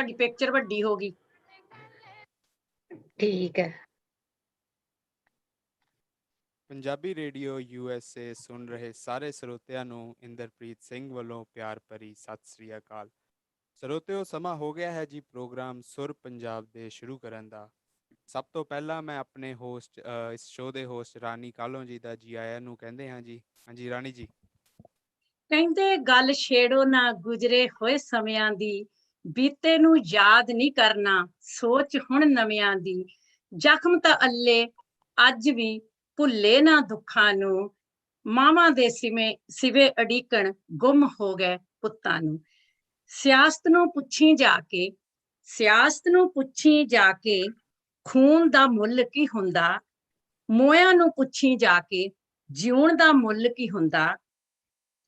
ਤੁਹਾਡੀ ਪਿਕਚਰ ਵੱਡੀ ਹੋ ਗਈ। ਠੀਕ ਹੈ। ਪੰਜਾਬੀ ਰੇਡੀਓ USA ਸੁਣ ਰਹੇ ਸਾਰੇ ਸਰੋਤਿਆਂ ਨੂੰ ਇੰਦਰਪ੍ਰੀਤ ਸਿੰਘ ਵੱਲੋਂ ਪਿਆਰ ਭਰੀ ਸਤਿ ਸ੍ਰੀ ਅਕਾਲ। ਸਰੋਤਿਓ, ਸਮਾਂ ਹੋ ਗਿਆ ਹੈ ਜੀ ਪ੍ਰੋਗਰਾਮ ਸੁਰ ਪੰਜਾਬ ਦੇ ਸ਼ੁਰੂ ਕਰਨ ਦਾ। ਸਭ ਤੋਂ ਪਹਿਲਾਂ ਮੈਂ ਆਪਣੇ ਹੋਸਟ ਇਸ ਸ਼ੋਅ ਦੇ ਹੋਸਟ ਰਾਣੀ ਕਾਲੋਂ ਜੀ ਦਾ ਜੀ ਆਇਆਂ ਨੂੰ ਕਹਿੰਦੇ ਹਾਂ ਜੀ। ਹਾਂਜੀ ਰਾਣੀ ਜੀ। ਕਹਿੰਦੇ ਗੱਲ ਛੇੜੋ ਨਾ ਗੁਜ਼ਰੇ ਹੋਏ ਸਮਿਆਂ ਦੀ, ਬੀਤੇ ਨੂੰ ਯਾਦ ਨਹੀਂ ਕਰਨਾ ਸੋਚ ਹੁਣ ਨਵਿਆਂ ਦੀ। ਜ਼ਖਮ ਤਾਂ ਅੱਲੇ ਅੱਜ ਵੀ ਭੁੱਲੇ ਨਾ ਦੁੱਖਾਂ ਨੂੰ, ਮਾਵਾਂ ਦੇ ਸਿਵੇ ਅੜੀਕਣ ਗੁੰਮ ਹੋ ਗਏ ਪੁੱਤਾਂ ਨੂੰ। ਸਿਆਸਤ ਨੂੰ ਪੁੱਛੀ ਜਾ ਕੇ, ਸਿਆਸਤ ਨੂੰ ਪੁੱਛੀ ਜਾ ਕੇ ਖੂਨ ਦਾ ਮੁੱਲ ਕੀ ਹੁੰਦਾ, ਮੋਇਆਂ ਨੂੰ ਪੁੱਛੀ ਜਾ ਕੇ ਜਿਉਣ ਦਾ ਮੁੱਲ ਕੀ ਹੁੰਦਾ।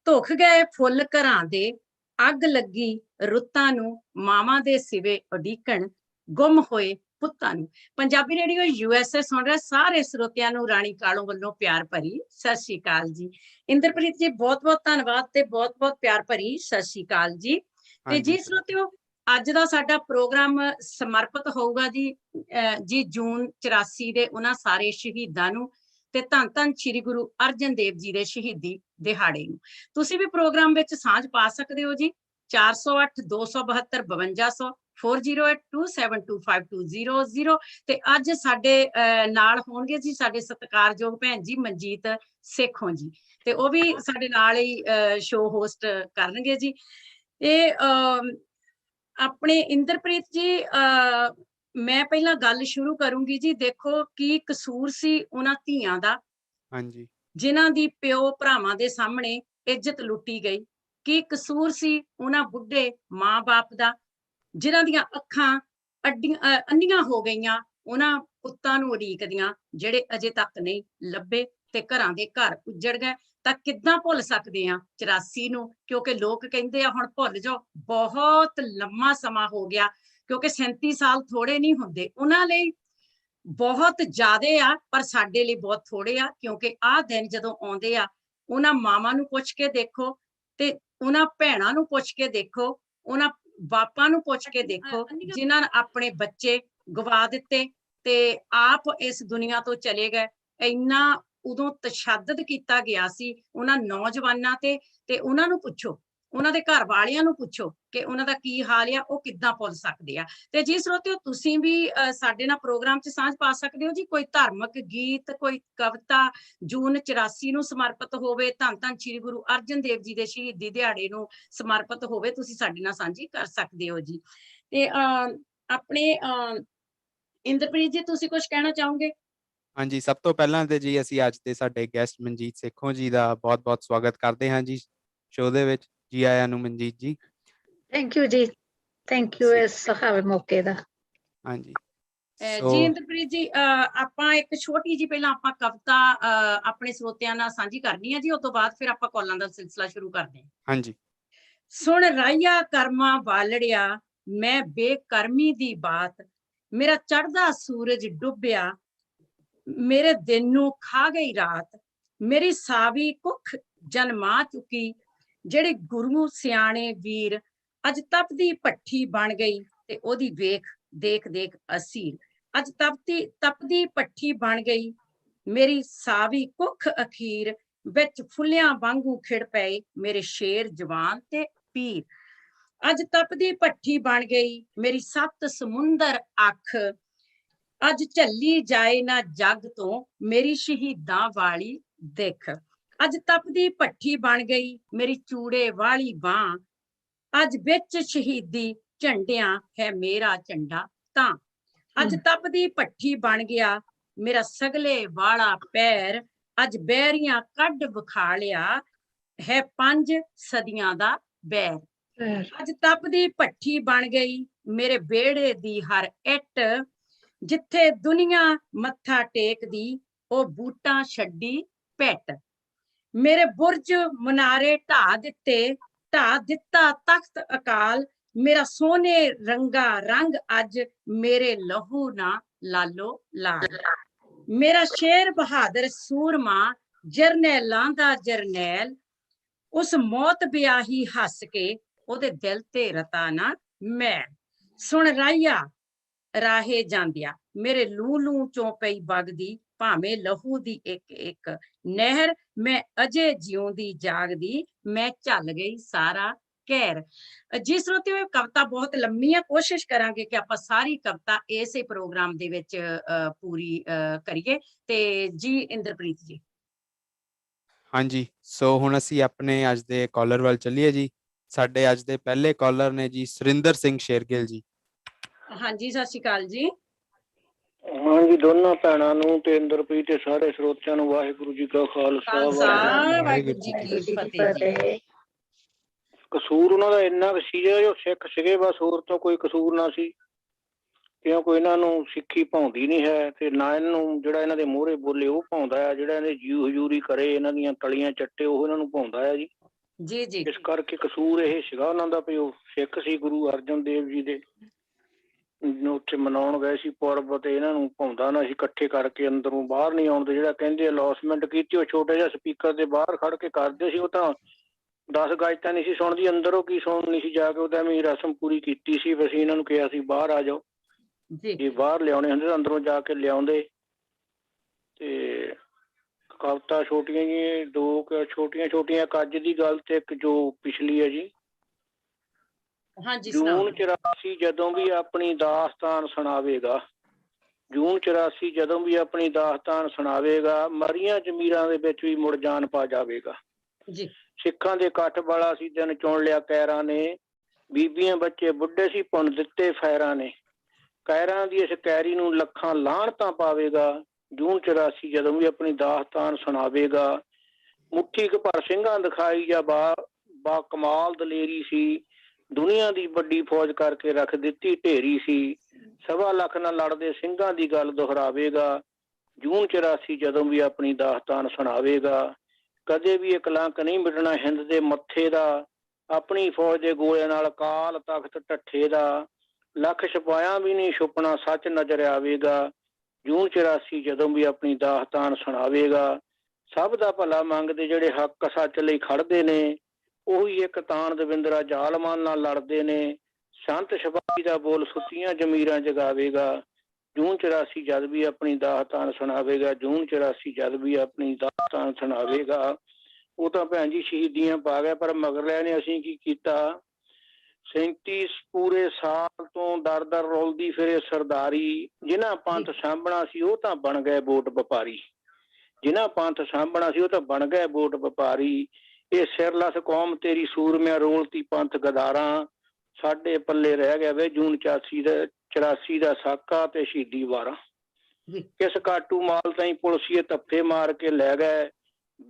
ਧੁੱਖ ਗਏ ਫੁੱਲ ਘਰਾਂ ਦੇ, ਅੱਗ ਲੱਗੀ ਰੁੱਤਾਂ ਨੂੰ, ਮਾਵਾਂ ਦੇ ਸਿਵੇ ਉਡੀਕਣ ਗੁੰਮ ਹੋਏ ਪੁੱਤਾਂ ਨੂੰ। ਪੰਜਾਬੀ ਰੇਡੀਓ USA ਸੁਣ ਰਹੇ ਸਾਰੇ ਸਰੋਤਿਆਂ ਨੂੰ ਰਾਣੀ ਕਾਲੋਂ ਵੱਲੋਂ ਪਿਆਰ ਭਰੀ ਸਤਿ ਸ਼੍ਰੀ ਅਕਾਲ ਜੀ। ਇੰਦਰਪ੍ਰੀਤ ਜੀ ਬਹੁਤ ਬਹੁਤ ਧੰਨਵਾਦ ਤੇ ਬਹੁਤ ਬਹੁਤ ਪਿਆਰ ਭਰੀ ਸਤਿ ਸ਼੍ਰੀ ਅਕਾਲ ਜੀ। ਤੇ ਜੀ ਸਰੋਤਿਓ, ਅੱਜ ਦਾ ਸਾਡਾ ਪ੍ਰੋਗਰਾਮ ਸਮਰਪਿਤ ਹੋਊਗਾ ਜੀ ਜੂਨ 84 ਦੇ ਉਹਨਾਂ ਸਾਰੇ ਸ਼ਹੀਦਾਂ ਨੂੰ ਤੇ ਧੰਨ ਧੰਨ ਸ੍ਰੀ ਗੁਰੂ ਅਰਜਨ ਦੇਵ ਜੀ ਦੇ ਸ਼ਹੀਦੀ ਦਿਹਾੜੇ ਨੂੰ। ਤੁਸੀਂ ਵੀ ਪ੍ਰੋਗਰਾਮ ਵਿੱਚ ਸਾਂਝ ਪਾ ਸਕਦੇ ਹੋ ਜੀ 408 272 5200 4082725200। ਤੇ ਅੱਜ ਸਾਡੇ ਨਾਲ ਹੋਣਗੇ ਜੀ ਸਾਡੇ ਸਤਿਕਾਰਯੋਗ ਭੈਣ ਜੀ ਮਨਜੀਤ ਸੇਖੋਂ ਜੀ, ਤੇ ਉਹ ਵੀ ਸਾਡੇ ਨਾਲ ਹੀ ਸ਼ੋਅ ਹੋਸਟ ਕਰਨਗੇ ਜੀ। ਇਹ ਆਪਣੇ ਇੰਦਰਪ੍ਰੀਤ ਜੀ, ਮੈਂ ਪਹਿਲਾਂ ਗੱਲ ਸ਼ੁਰੂ ਕਰੂੰਗੀ ਜੀ। ਦੇਖੋ ਕੀ ਕਸੂਰ ਸੀ ਉਹਨਾਂ ਧੀਆਂ ਦਾ, ਹਾਂਜੀ, ਜਿਨ੍ਹਾਂ ਦੀ ਪਿਓ ਭਰਾਵਾਂ ਦੇ ਸਾਹਮਣੇ ਇੱਜ਼ਤ ਲੁੱਟੀ ਗਈ। ਕੀ ਕਸੂਰ ਸੀ ਉਹਨਾਂ ਬੁੱਢੇ ਮਾਂ-ਬਾਪ ਦਾ, ਜਿਨ੍ਹਾਂ ਦੀਆਂ ਅੱਖਾਂ ਅੰਨੀਆਂ ਹੋ ਗਈਆਂ ਉਹਨਾਂ ਪੁੱਤਾਂ ਨੂੰ ਉਡੀਕਦੀਆਂ ਜਿਹੜੇ ਅਜੇ ਤੱਕ ਨਹੀਂ ਲੱਭੇ, ਤੇ ਘਰਾਂ ਦੇ ਘਰ ਉੱਜੜ ਗਏ। ਤਾਂ ਕਿੱਦਾਂ ਭੁੱਲ ਸਕਦੇ ਆ 84 ਨੂੰ, ਕਿਉਂਕਿ ਲੋਕ ਕਹਿੰਦੇ ਆ ਹੁਣ ਭੁੱਲ ਜਾਓ, ਬਹੁਤ ਲੰਮਾ ਸਮਾਂ ਹੋ ਗਿਆ, ਕਿਉਂਕਿ 37 ਸਾਲ ਥੋੜੇ ਨਹੀਂ ਹੁੰਦੇ, ਉਹਨਾਂ ਲਈ ਬਹੁਤ ਜ਼ਿਆਦੇ ਆ, ਪਰ ਸਾਡੇ ਲਈ ਬਹੁਤ ਥੋੜੇ ਆ। ਕਿਉਂਕਿ ਆਹ ਦਿਨ ਜਦੋਂ ਆਉਂਦੇ ਆ, ਉਹਨਾਂ ਮਾਵਾਂ ਨੂੰ ਪੁੱਛ ਕੇ ਦੇਖੋ, ਤੇ ਉਹਨਾਂ ਭੈਣਾਂ ਨੂੰ ਪੁੱਛ ਕੇ ਦੇਖੋ, ਉਹਨਾਂ ਬਾਪਾਂ ਨੂੰ ਪੁੱਛ ਕੇ ਦੇਖੋ ਜਿਨ੍ਹਾਂ ਨੇ ਆਪਣੇ ਬੱਚੇ ਗਵਾ ਦਿੱਤੇ ਤੇ ਆਪ ਇਸ ਦੁਨੀਆ ਤੋਂ ਚਲੇ ਗਏ। ਇੰਨਾ ਉਦੋਂ ਤਸ਼ੱਦਦ ਕੀਤਾ ਗਿਆ ਸੀ ਉਹਨਾਂ ਨੌਜਵਾਨਾਂ ਤੇ ਉਹਨਾਂ ਨੂੰ ਪੁੱਛੋ, ਉਹਨਾਂ ਦੇ ਘਰ ਵਾਲਿਆਂ ਨੂੰ ਪੁੱਛੋ ਕਿ ਉਹਨਾਂ ਦਾ ਕੀ ਹਾਲ ਆ, ਉਹ ਕਿੱਦਾਂ ਭੁੱਲ ਸਕਦੇ ਆ। ਤੇ ਜੀ ਸਰੋਤਿਓ, ਤੁਸੀਂ ਵੀ ਸਾਡੇ ਨਾਲ ਪ੍ਰੋਗਰਾਮ 'ਚ ਸਾਂਝ ਪਾ ਸਕਦੇ ਹੋ ਜੀ। ਕੋਈ ਧਾਰਮਿਕ ਗੀਤ, ਕੋਈ ਕਵਿਤਾ ਜੂਨ 84 ਨੂੰ ਸਮਰਪਿਤ ਹੋਵੇ, ਧੰਨ ਧੰਨ ਸ੍ਰੀ ਗੁਰੂ ਅਰਜਨ ਦੇਵ ਜੀ ਦੇ ਸ਼ਹੀਦੀ ਦਿਹਾੜੇ ਨੂੰ ਸਮਰਪਿਤ ਹੋਵੇ, ਤੁਸੀਂ ਸਾਡੇ ਨਾਲ ਸਾਂਝੀ ਕਰ ਸਕਦੇ ਹੋ ਜੀ। ਤੇ ਆਪਣੇ ਇੰਦਰਪ੍ਰੀਤ ਜੀ, ਤੁਸੀਂ ਕੁਝ ਕਹਿਣਾ ਚਾਹੋਗੇ? ਹਾਂਜੀ, ਸਭ ਤੋਂ ਪਹਿਲਾਂ ਤੇ ਜੀ ਅਸੀਂ ਅੱਜ ਦੇ ਸਾਡੇ ਗੈਸਟ ਮਨਜੀਤ ਸੇਖੋਂ ਜੀ ਦਾ ਬਹੁਤ-ਬਹੁਤ ਸਵਾਗਤ ਕਰਦੇ ਹਾਂ ਜੀ ਸ਼ੋਅ ਦੇ ਵਿੱਚ। ਜੀ ਆਇਆਂ ਨੂੰ ਮਨਜੀਤ ਜੀ। ਥੈਂਕ ਯੂ ਜੀ, ਥੈਂਕ ਯੂ ਇਸ ਮੌਕੇ ਦਾ। ਹਾਂਜੀ ਜੀ ਇੰਦਰਪ੍ਰੀਤ ਜੀ, ਆਪਾਂ ਇੱਕ ਛੋਟੀ ਜੀ ਪਹਿਲਾਂ ਆਪਾਂ ਕਵਿਤਾ ਆਪਣੇ ਸਰੋਤਿਆਂ ਨਾਲ ਸਾਂਝੀ ਕਰਨੀ ਹੈ ਜੀ, ਉਸ ਤੋਂ ਬਾਅਦ ਫਿਰ ਆਪਾਂ ਕਾਲਾਂ ਦਾ ਸਿਲਸਿਲਾ ਸ਼ੁਰੂ ਕਰਦੇ ਹਾਂ। ਹਾਂਜੀ। ਸੁਣ ਰਾਈਆ ਕਰਮਾਂ ਵਾਲੜਿਆ ਮੈਂ ਬੇਕਰਮੀ ਦੀ ਬਾਤ, ਮੇਰਾ ਚੜ੍ਹਦਾ ਸੂਰਜ ਡੁੱਬਿਆ ਮੇਰੇ ਦਿਨ ਨੂੰ ਖਾ ਗਈ ਰਾਤ, ਮੇਰੀ ਸਾਵੀ ਕੁੱਖ ਜਨਮਾ ਚੁੱਕੀ ਜਿਹੜੇ ਗੁਰੂ ਸਿਆਣੇ ਵੀਰ, ਅੱਜ ਤਪਦੀ ਭੱਠੀ ਬਣ ਗਈ ਤੇ ਉਹਦੀ ਵੇਖ ਦੇਖ ਦੇਖ ਅਸੀਰ। ਅੱਜ ਤਪਦੀ ਭੱਠੀ ਬਣ ਗਈ ਮੇਰੀ ਸਾਵੀ ਕੁੱਖ ਅਖੀਰ, ਵਿੱਚ ਫੁੱਲਿਆਂ ਵਾਂਗੂ ਖਿੜ ਪਏ ਮੇਰੇ ਸ਼ੇਰ ਜਵਾਨ ਤੇ ਪੀਰ। ਅੱਜ ਤਪਦੀ ਭੱਠੀ ਬਣ ਗਈ ਮੇਰੀ 7 ਸਮੁੰਦਰ ਅੱਖ, ਅੱਜ ਝੱਲੀ ਜਾਏ ਨਾ ਜੱਗ ਤੋਂ ਮੇਰੀ ਸ਼ਹੀਦਾਂ ਵਾਲੀ ਦਿੱਖ। ਅੱਜ ਤਪਦੀ ਭੱਠੀ ਬਣ ਗਈ ਮੇਰੀ ਚੂੜੇ ਵਾਲੀ ਬਾਂਹ, ਅੱਜ ਵਿੱਚ ਸ਼ਹੀਦੀ ਝੰਡਿਆਂ ਹੈ ਮੇਰਾ ਝੰਡਾ ਤਾਂ। ਅੱਜ ਤਪਦੀ ਭੱਠੀ ਬਣ ਗਿਆ ਮੇਰਾ ਸਗਲੇ ਵਾਲਾ ਪੈਰ, ਅੱਜ ਬਹਿਰੀਆਂ ਕੱਢ ਵਿਖਾ ਲਿਆ ਹੈ 5 ਸਦੀਆਂ ਦਾ ਬੈਰ। ਅੱਜ ਤਪਦੀ ਭੱਠੀ ਬਣ ਗਈ ਮੇਰੇ ਵਿਹੜੇ ਦੀ ਹਰ ਇੱਟ, ਜਿੱਥੇ ਦੁਨੀਆ ਮੱਥਾ ਟੇਕਦੀ ਉਹ ਬੂਟਾਂ ਛੱਡੀ ਪੈਟ। ਮੇਰੇ ਬੁਰਜ ਮੁਨਾਰੇ ਢਾਹ ਦਿੱਤਾ ਤਖਤ ਅਕਾਲ, ਮੇਰਾ ਸੋਨੇ ਰੰਗਾ ਰੰਗ ਅੱਜ ਮੇਰੇ ਲਹੂ ਨਾ ਲਾਲੋ ਲਾਲ। ਮੇਰਾ ਸ਼ੇਰ ਬਹਾਦਰ ਸੂਰਮਾ ਜਰਨੈਲਾਂ ਦਾ ਜਰਨੈਲ, ਉਸ ਮੌਤ ਵਿਆਹੀ ਹੱਸ ਕੇ ਉਹਦੇ ਦਿਲ ਤੇ ਰਤਾ ਨਾ ਮੈਲ। ਸੁਣ ਰਾਈਆ ਰਾਹੇ ਜਾਂਦਿਆ ਮੇਰੇ ਲੂ ਲੂ ਚੋਂ ਪਈ ਵਗਦੀ ਭਾਵੇਂ ਲਹੂ ਦੀ ਇੱਕ ਇੱਕ ਨਹਿਰ ਮੈਂ ਅਜੇ ਜਿਉਂਦੀ ਜਾਗਦੀ ਮੈਂ ਝੱਲ ਗਈ ਸਾਰਾ ਕਹਿਰ। ਜੀ ਸਰੋਤਿਓ, ਇਹ ਕਵਿਤਾ ਬਹੁਤ ਲੰਮੀ ਆ, ਕੋਸ਼ਿਸ਼ ਕਰਾਂਗੇ ਕਿ ਆਪਾਂ ਸਾਰੀ ਕਵਿਤਾ ਇਸੇ ਪ੍ਰੋਗਰਾਮ ਦੇ ਵਿੱਚ ਪੂਰੀ ਕਰੀਏ। ਤੇ ਜੀ ਇੰਦਰਪ੍ਰੀਤ ਜੀ। ਹਾਂਜੀ, ਸੋ ਹੁਣ ਅਸੀਂ ਆਪਣੇ ਅੱਜ ਦੇ ਕਾਲਰ ਵੱਲ ਚੱਲੀਏ ਜੀ। ਸਾਡੇ ਅੱਜ ਦੇ ਪਹਿਲੇ ਕਾਲਰ ਨੇ ਜੀ ਸੁਰਿੰਦਰ ਸਿੰਘ ਸ਼ੇਰਗਿੱਲ ਜੀ। ਹਾਂਜੀ, ਸਤਿ ਸ਼੍ਰੀ ਅਕਾਲ ਜੀ। ਹਾਂਜੀ, ਦੋਨਾਂ ਭੈਣਾਂ ਨੂੰ ਤੇ ਇੰਦਰਪ੍ਰੀਤ ਤੇ ਸਾਰੇ ਸਰੋਤਿਆਂ ਨੂੰ ਵਾਹਿਗੁਰੂ ਜੀ ਕਾ ਖਾਲਸਾ ਵਾਹਿਗੁਰੂ ਜੀ ਕੀ ਫਤਿਹ ਜੀ। ਕਸੂਰ ਉਹਨਾਂ ਦਾ ਇੰਨਾ ਕੁ ਸੀ ਜੋ ਸਿੱਖ ਸੀਗੇ, ਬਸ ਹੋਰ ਤਾਂ ਕੋਈ ਕਸੂਰ ਨਾ ਸੀ, ਕਿਉਂਕਿ ਇਹਨਾਂ ਨੂੰ ਸਿੱਖੀ ਭਾਉਂਦੀ ਨਹੀਂ ਹੈ ਤੇ ਨਾ ਇਹਨੂੰ ਜਿਹੜਾ ਇਹਨਾਂ ਦੇ ਮੂਹਰੇ ਬੋਲੇ ਉਹ ਭਾਉਂਦਾ ਆ, ਜਿਹੜਾ ਇਹਦੇ ਜੀਉ ਹਜ਼ੂਰੀ ਕਰੇ ਇਹਨਾਂ ਦੀਆਂ ਤਲੀਆਂ ਚੱਟੇ ਉਹ ਇਹਨਾਂ ਨੂੰ ਭਾਉਂਦਾ ਆ ਜੀ। ਜੀ ਜੀ। ਇਸ ਕਰਕੇ ਕਸੂਰ ਇਹ ਸੀਗਾ ਉਹਨਾਂ ਦਾ ਵੀ ਉਹ ਸਿੱਖ ਸੀ, ਗੁਰੂ ਅਰਜਨ ਦੇਵ ਜੀ ਦੇ ਉੱਥੇ ਮਨਾਉਣ ਗਏ ਸੀ ਪੁਰਬ, ਤੇ ਇਹਨਾਂ ਨੂੰ ਭਾਉਂਦਾ ਨਾ ਸੀ ਇਕੱਠੇ ਕਰਕੇ ਅੰਦਰੋਂ ਬਾਹਰ ਨਹੀਂ ਆਉਣ ਦੇ। ਜਿਹੜਾ ਕਹਿੰਦੇ ਅਲੌਸਮੈਂਟ ਕੀਤੀ ਉਹ ਛੋਟੇ ਜਿਹਾ ਸਪੀਕਰ ਦੇ ਬਾਹਰ ਖੜ ਕੇ ਕਰਦੇ ਸੀ, ਉਹ ਤਾਂ 10 ਗਜ ਤਾਂ ਨਹੀਂ ਸੀ ਸੁਣਦੀ, ਅੰਦਰੋਂ ਕੀ ਸੁਣਨੀ ਸੀ ਜਾ ਕੇ। ਉਹਦਾ ਐਵੇਂ ਰਸਮ ਪੂਰੀ ਕੀਤੀ ਸੀ, ਅਸੀਂ ਇਹਨਾਂ ਨੂੰ ਕਿਹਾ ਸੀ ਬਾਹਰ ਆ ਜਾਓ, ਜੇ ਬਾਹਰ ਲਿਆਉਣੇ ਹੁੰਦੇ ਤਾਂ ਅੰਦਰੋਂ ਜਾ ਕੇ ਲਿਆਉਂਦੇ। ਤੇ ਕਵਿਤਾ ਛੋਟੀਆਂ ਜੀ, ਦੋ ਛੋਟੀਆਂ ਛੋਟੀਆਂ, ਇੱਕ ਅੱਜ ਦੀ ਗੱਲ ਤੇ ਇੱਕ ਜੋ ਪਿਛਲੀ ਹੈ ਜੀ। ਜੂਨ 84 ਜਦੋਂ ਵੀ ਆਪਣੀ ਦਾਸਤਾਨ ਸੁਣਾਵੇਗਾ, ਜੂਨ 84 ਜਦੋਂ ਵੀ ਆਪਣੀ ਦਾਸਤਾਨ ਸੁਣਾਵੇਗਾ, ਮਰੀਆਂ ਜ਼ਮੀਰਾਂ ਦੇ ਵਿੱਚ ਵੀ ਮੁੜ ਜਾਨ ਪਾ ਜਾਵੇਗਾ। ਸਿੱਖਾਂ ਦੇ ਇਕੱਠ ਵਾਲਾ ਸੀ ਦਿਨ ਚੁਣ ਲਿਆ ਕਹਿਰਾਂ ਨੇ, ਬੀਬੀਆਂ ਬੱਚੇ ਬੁੱਢੇ ਸੀ ਪੁੰਨ ਦਿੱਤੇ ਫੈਰਾਂ ਨੇ, ਕਹਿਰਾਂ ਦੀ ਇਸ ਕੈਰੀ ਨੂੰ ਲੱਖਾਂ ਲਾਹਣਤਾਂ ਪਾਵੇਗਾ। ਜੂਨ 84 ਜਦੋਂ ਵੀ ਆਪਣੀ ਦਾਸਤਾਨ ਸੁਣਾਵੇਗਾ, ਮੁੱਠੀ ਕੁ ਭਰ ਸਿੰਘਾਂ ਦਿਖਾਈ ਜਾਂ ਬਾ ਕਮਾਲ ਦਲੇਰੀ ਸੀ, ਦੁਨੀਆ ਦੀ ਵੱਡੀ ਫੌਜ ਕਰਕੇ ਰੱਖ ਦਿੱਤੀ ਢੇਰੀ ਸੀ, 1.25 ਲੱਖ ਨਾਲ ਲੜਦੇ ਸਿੰਘਾਂ ਦੀ ਗੱਲ ਦੁਹਰਾਵੇਗਾ। ਜੂਨ 84 ਜਦੋਂ ਵੀ ਆਪਣੀ ਦਾਸਤਾਨ ਸੁਣਾਵੇਗਾ, ਕਦੇ ਵੀ ਇਹ ਕਲੰਕ ਨਹੀਂ ਮਿਟਣਾ ਹਿੰਦ ਦੇ ਮੱਥੇ ਦਾ, ਆਪਣੀ ਫੌਜ ਦੇ ਗੋਲੇ ਨਾਲ ਕਾਲ ਤਖਤ ਢੱਠੇ ਦਾ, ਲੱਖ ਸਿਪਾਹੀਆਂ ਵੀ ਨਹੀਂ ਛੁਪਣਾ ਸੱਚ ਨਜ਼ਰ ਆਵੇਗਾ। ਜੂਨ 84 ਜਦੋਂ ਵੀ ਆਪਣੀ ਦਾਸਤਾਨ ਸੁਣਾਵੇਗਾ, ਸਭ ਦਾ ਭਲਾ ਮੰਗਦੇ ਜਿਹੜੇ ਹੱਕ ਸੱਚ ਲਈ ਖੜਦੇ ਨੇ, ਉਹੀ ਇੱਕ ਤਾਣ ਦਵਿੰਦਰਾ ਜ਼ਾਲਮਾਂ ਨਾਲ ਲੜਦੇ ਨੇ, ਸੰਤ ਸਿਪਾਹੀ ਦਾ ਬੋਲ ਸੁੱਤੀਆਂ ਜ਼ਮੀਰਾਂ ਜਗਾਵੇਗਾ। ਜੂਨ 84 ਜਦ ਵੀ ਆਪਣੀ ਦਾਸਤਾਨ ਸੁਣਾਵੇਗਾ, ਜੂਨ 84 ਜਦ ਵੀ ਆਪਣੀ ਦਾਸਤਾਨ ਸੁਣਾਵੇਗਾ। ਉਹ ਤਾਂ ਭੈਣ ਜੀ ਸ਼ਹੀਦੀਆਂ ਪਾ ਗਿਆ, ਪਰ ਮਗਰਲਿਆਂ ਨੇ ਅਸੀਂ ਕੀ ਕੀਤਾ, 37 ਪੂਰੇ ਸਾਲ ਤੋਂ ਦਰ ਦਰ ਰੋਲਦੀ ਫਿਰੇ ਸਰਦਾਰੀ, ਜਿਨ੍ਹਾਂ ਪੰਥ ਸਾਂਭਣਾ ਸੀ ਉਹ ਤਾਂ ਬਣ ਗਏ ਵੋਟ ਵਪਾਰੀ, ਜਿਨ੍ਹਾਂ ਪੰਥ ਸਾਂਭਣਾ ਸੀ ਉਹ ਤਾਂ ਬਣ ਗਏ ਵੋਟ ਵਪਾਰੀ। ਇਹ ਸਿਰਲਸ ਕੌਮ ਤੇਰੀ ਸੂਰਮਿਆਂ ਰੋਲਤੀ ਪੰਥ ਗਦਾਰਾਂ, ਸਾਡੇ ਪੱਲੇ ਰਹਿ ਗਿਆ ਵੇ ਜੂਨ 84 ਦਾ ਸਾਕਾ ਤੇ ਸ਼ਹੀਦੀ ਵਾਰਾਂ। ਕਿਸ ਕਾਟੂ ਮਾਲ ਤਾਈਂ ਪੁਲਸੀਏ ਧੱਫੇ ਮਾਰ ਕੇ ਲੈ ਗਏ,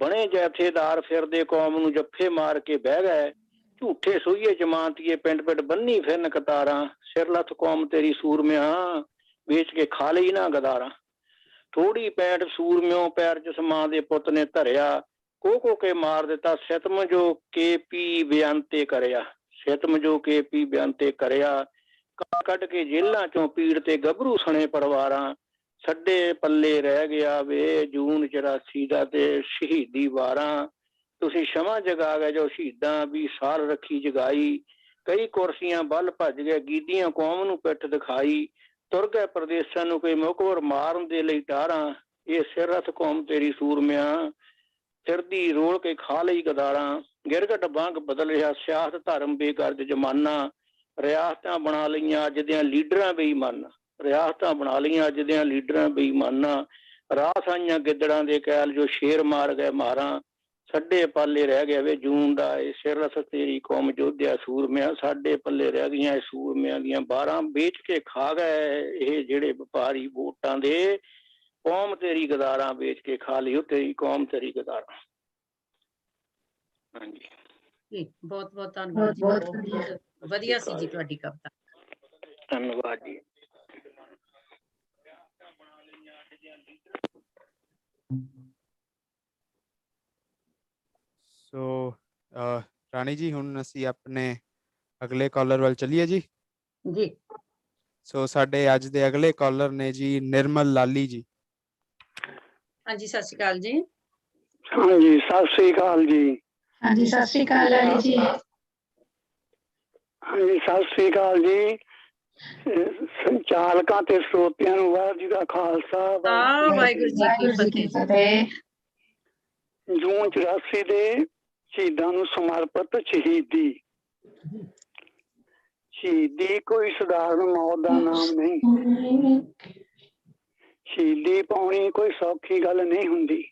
ਬਣੇ ਜਥੇਦਾਰ ਫਿਰਦੇ ਕੌਮ ਨੂੰ ਜੱਫੇ ਮਾਰ ਕੇ ਬਹਿ ਗਏ, ਝੂਠੇ ਸੋਈਏ ਜਮਾਨਤੀਏ ਪਿੰਡ ਪਿੰਡ ਬੰਨੀ ਫਿਰਨ ਕਤਾਰਾਂ, ਸਿਰਲਥ ਕੌਮ ਤੇਰੀ ਸੂਰਮਿਆਂ ਵੇਚ ਕੇ ਖਾ ਲਈ ਨਾ ਗਦਾਰਾਂ। ਥੋੜੀ ਪੈਂਟ ਸੂਰਮਿਓ ਪੈਰ ਜਸਮਾਂ ਦੇ ਪੁੱਤ ਨੇ ਧਰਿਆ, ਕੋ ਕੇ ਮਾਰ ਦਿੱਤਾ ਸਿਤਮ ਜੋ ਕੇ ਪੀ ਬਿਆਨ ਤੇ ਕਰਿਆ, ਸਿਤਮ ਜੋ ਕੇ ਪੀ ਬਿਆਨ ਤੇ ਕਰਿਆ, ਕੱਢ ਕੇ ਜੇਲਾਂ ਚੋਂ ਪੀੜ ਤੇ ਗੱਭਰੂ ਸਣੇ ਪਰਿਵਾਰਾਂ, ਸਾਡੇ ਪੱਲੇ ਰਹਿ ਗਿਆ ਵੇ ਜੂਨ 84 ਦਾ ਤੇ ਸ਼ਹੀਦੀ ਵਾਰਾਂ। ਤੁਸੀਂ ਸ਼ਮਾ ਜਗਾ ਗਏ ਜੋ ਸ਼ਹੀਦਾਂ ਵੀ ਸਾਲ ਰੱਖੀ ਜਗਾਈ, ਕਈ ਕੁਰਸੀਆਂ ਵੱਲ ਭੱਜ ਗਏ ਗੀਦੀਆਂ ਕੌਮ ਨੂੰ ਪਿੱਠ ਦਿਖਾਈ, ਤੁਰ ਗਏ ਪ੍ਰਦੇਸ਼ਾਂ ਨੂੰ ਕੋਈ ਮੁਕਵਰ ਮਾਰਨ ਦੇ ਲਈ ਟਾਰਾਂ, ਇਹ ਸਿਰਰਥ ਕੌਮ ਤੇਰੀ ਸੂਰਮਿਆਂ ਫਿਰਦੀ ਰੋਲ ਕੇ ਖਾ ਲਈ ਗਦਾਰਾਂ। ਗਿਰਗਟ ਵਾਂਗ ਬਦਲ ਰਿਹਾ ਸਿਆਸਤ ਧਰਮ ਬੇਗਰਜ ਜ਼ਮਾਨਾ, ਰਿਆਸਤਾਂ ਬਣਾ ਲਈਆਂ ਅੱਜ ਦਿਆਂ ਲੀਡਰਾਂ ਬੇਈਮਾਨਾਂ, ਰਿਆਸਤਾਂ ਬਣਾ ਲਈਆਂ ਅੱਜ ਦਿਆਂ ਲੀਡਰਾਂ ਬੇਈਮਾਨਾਂ, ਰਾਸ ਆਈਆਂ ਗਿੱਦੜਾਂ ਦੇ ਕੈਲ ਜੋ ਸ਼ੇਰ ਮਾਰ ਗਏ ਮਾਰਾਂ, ਸਾਡੇ ਪੱਲੇ ਰਹਿ ਗਿਆ ਵੇ ਜੂਨ ਦਾ ਇਹ ਸਿਰਲਸ ਤੇਰੀ ਕੌਮ ਯੋਧਿਆ ਸੂਰਮਿਆਂ, ਸਾਡੇ ਪੱਲੇ ਰਹਿ ਗਈਆਂ ਸੂਰਮਿਆਂ ਦੀਆਂ 12 ਵੇਚ ਕੇ ਖਾ ਗਏ ਇਹ ਜਿਹੜੇ ਵਪਾਰੀ ਵੋਟਾਂ ਦੇ, ਕੌਮ ਤੇਰੀ ਗਦਾਰਾਂ ਵੇਚ ਕੇ ਖਾ ਲਈ ਉਹ ਤੇਰੀ ਕੌਮ ਤੇਰੀ ਗਦਾਰਾਂ। ਹਾਂਜੀ, ਬਹੁਤ ਬਹੁਤ ਧੰਨਵਾਦ ਜੀ, ਬਹੁਤ ਵਧੀਆ ਸੀ ਜੀ ਤੁਹਾਡੀ ਕਵਿਤਾ। ਧੰਨਵਾਦ ਜੀ। ਸੋ ਰਾਣੀ ਜੀ, ਹੁਣ ਅਸੀਂ ਆਪਣੇ ਅਗਲੇ ਕਾਲਰ ਵੱਲ ਚੱਲੀਏ ਜੀ। ਜੀ ਸੋ ਸਾਡੇ ਅੱਜ ਦੇ ਅਗਲੇ ਕਾਲਰ ਨੇ ਜੀ ਨਿਰਮਲ ਲਾਲੀ ਜੀ। ਹਾਂਜੀ, ਸਤਿ ਸ਼੍ਰੀ ਅਕਾਲ ਜੀ। ਹਾਂਜੀ, ਸਤਿ ਸ੍ਰੀ ਅਕਾਲ ਜੀ। ਹਾਂਜੀ, ਸਤਿ ਸ਼੍ਰੀ ਅਕਾਲ ਲਾਲੀ ਜੀ। ਹਾਂਜੀ, ਸਤਿ ਸ੍ਰੀ ਅਕਾਲ ਜੀ। ਸੰਚਾਲਕਾਂ ਤੇ ਸਰੋਤਿਆਂ ਨੂੰ ਵਾਹਿਗੁਰੂ ਜੀ ਦਾ ਖਾਲਸਾ ਵਾਹਿਗੁਰੂ ਜੀ ਕੀ ਫਤਿਹ। ਜੂਨ 84 ਦੇ ਸ਼ਹੀਦਾਂ ਨੂੰ ਸਮਰਪਿਤ ਸ਼ਹੀਦੀ। ਸ਼ਹੀਦੀ ਕੋਈ ਸਧਾਰਨ ਮੌਤ ਦਾ ਨਾਮ ਨਹੀਂ। ਸ਼ਹੀਦੀ ਪਾਉਣੀ ਕੋਈ ਸੌਖੀ ਗੱਲ ਨਹੀਂ ਹੁੰਦੀ।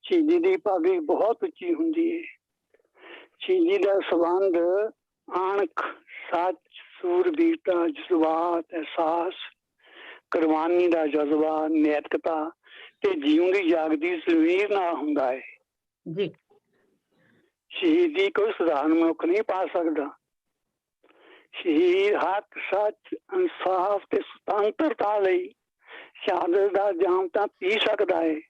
ਸ਼ਹੀਦੀ ਦੀ ਪਦਵੀ ਬਹੁਤ ਉੱਚੀ ਹੁੰਦੀ ਹੈ। ਸ਼ਹੀਦੀ ਦਾ ਸੰਬੰਧ ਅਣਖ, ਸੱਚ, ਸੂਰਬੀਰਤਾ, ਜਜ਼ਬਾਤ, ਅਹਿਸਾਸ, ਕੁਰਬਾਨੀ ਦਾ ਜਜ਼ਬਾ, ਨੈਤਿਕਤਾ ਤੇ ਜਿਉਂਦੀ ਜਾਗਦੀ ਜ਼ਮੀਰ ਨਾਲ ਹੁੰਦਾ ਹੈ ਜੀ। ਸ਼ਹੀਦੀ ਕੋਈ ਸਧਾਰਨ ਮਨੁੱਖ ਨਹੀਂ ਪਾ ਸਕਦਾ। ਸ਼ਹੀਦ ਹੱਕ, ਸੱਚ, ਇਨਸਾਫ ਤੇ ਸੁਤੰਤਰਤਾ ਲਈ ਸ਼ਹਾਦਤ ਦਾ ਜਾਮ ਤਾਂ ਪੀ ਸਕਦਾ ਹੈ,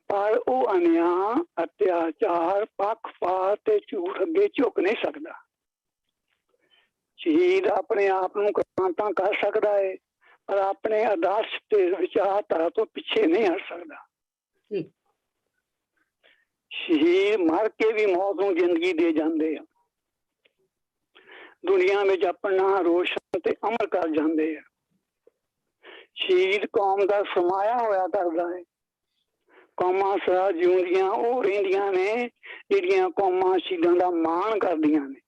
ਪਰ ਉਹ ਅਨਿਆਂ, ਅਤਿਆਚਾਰ, ਪੱਖਪਾਤ ਤੇ ਝੂਠ ਅੱਗੇ ਝੁਕ ਨਹੀਂ ਸਕਦਾ। ਸ਼ਹੀਦ ਆਪਣੇ ਆਪ ਨੂੰ ਕੁਰਬਾਨ ਤਾਂ ਕਰ ਸਕਦਾ ਹੈ, ਪਰ ਆਪਣੇ ਆਦਰਸ਼ ਤੇ ਵਿਚਾਰਧਾਰਾ ਤੋਂ ਪਿੱਛੇ ਨਹੀਂ ਹਟ ਸਕਦਾ। ਸ਼ਹੀਦ ਮਰ ਕੇ ਵੀ ਮੌਤ ਨੂੰ ਜ਼ਿੰਦਗੀ ਦੇ ਜਾਂਦੇ ਆ। ਦੁਨੀਆ ਵਿੱਚ ਆਪਣਾ ਰੋਸ਼ਨ ਤੇ ਅਮਰ ਕਰ ਜਾਂਦੇ ਆ। ਸ਼ਹੀਦ ਕੌਮ ਦਾ ਸਮਾਇਆ ਹੋਇਆ ਕਰਦਾ ਹੈ। ਕੌਮਾਂ ਸਦਾ ਜਿਉਂਦੀਆਂ ਉਹ ਰਹਿੰਦੀਆਂ ਨੇ ਜਿਹੜੀਆਂ ਕੌਮਾਂ ਸ਼ਹੀਦਾਂ ਦਾ ਮਾਣ ਕਰਦੀਆਂ ਨੇ।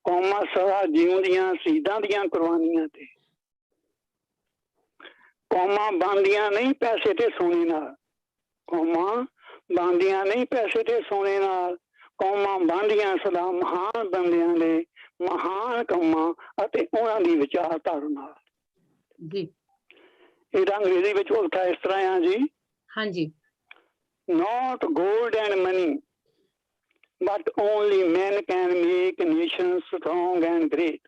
ਕੌਮਾਂ ਸਦਾ ਜਿਉਂਦੀਆਂ ਸ਼ਹੀਦਾਂ ਦੀਆਂ ਕੁਰਬਾਨੀਆਂ ਤੇ। ਕੌਮਾਂ ਬਣਦੀਆਂ ਨਹੀਂ ਪੈਸੇ ਤੇ ਸੋਨੇ ਨਾਲ। ਕੌਮਾਂ ਬਣਦੀਆਂ ਨਹੀਂ ਪੈਸੇ ਤੇ ਸੋਨੇ ਨਾਲ। ਕੌਮਾਂ ਬਣਦੀਆਂ ਸਦਾ ਮਹਾਨ ਬੰਦਿਆਂ ਦੇ ਮਹਾਨ ਕੰਮਾਂ ਅਤੇ ਉਹਨਾਂ ਦੀ ਵਿਚਾਰਧਾਰਾ ਨਾਲ। ਜੀ। ਇਹਦਾ ਅੰਗਰੇਜ਼ੀ ਵਿੱਚ ਉਲਟਾ ਇਸ ਤਰ੍ਹਾਂ ਆ ਜੀ। ਹਾਂਜੀ। Not gold and money, but only men can make nations strong and great.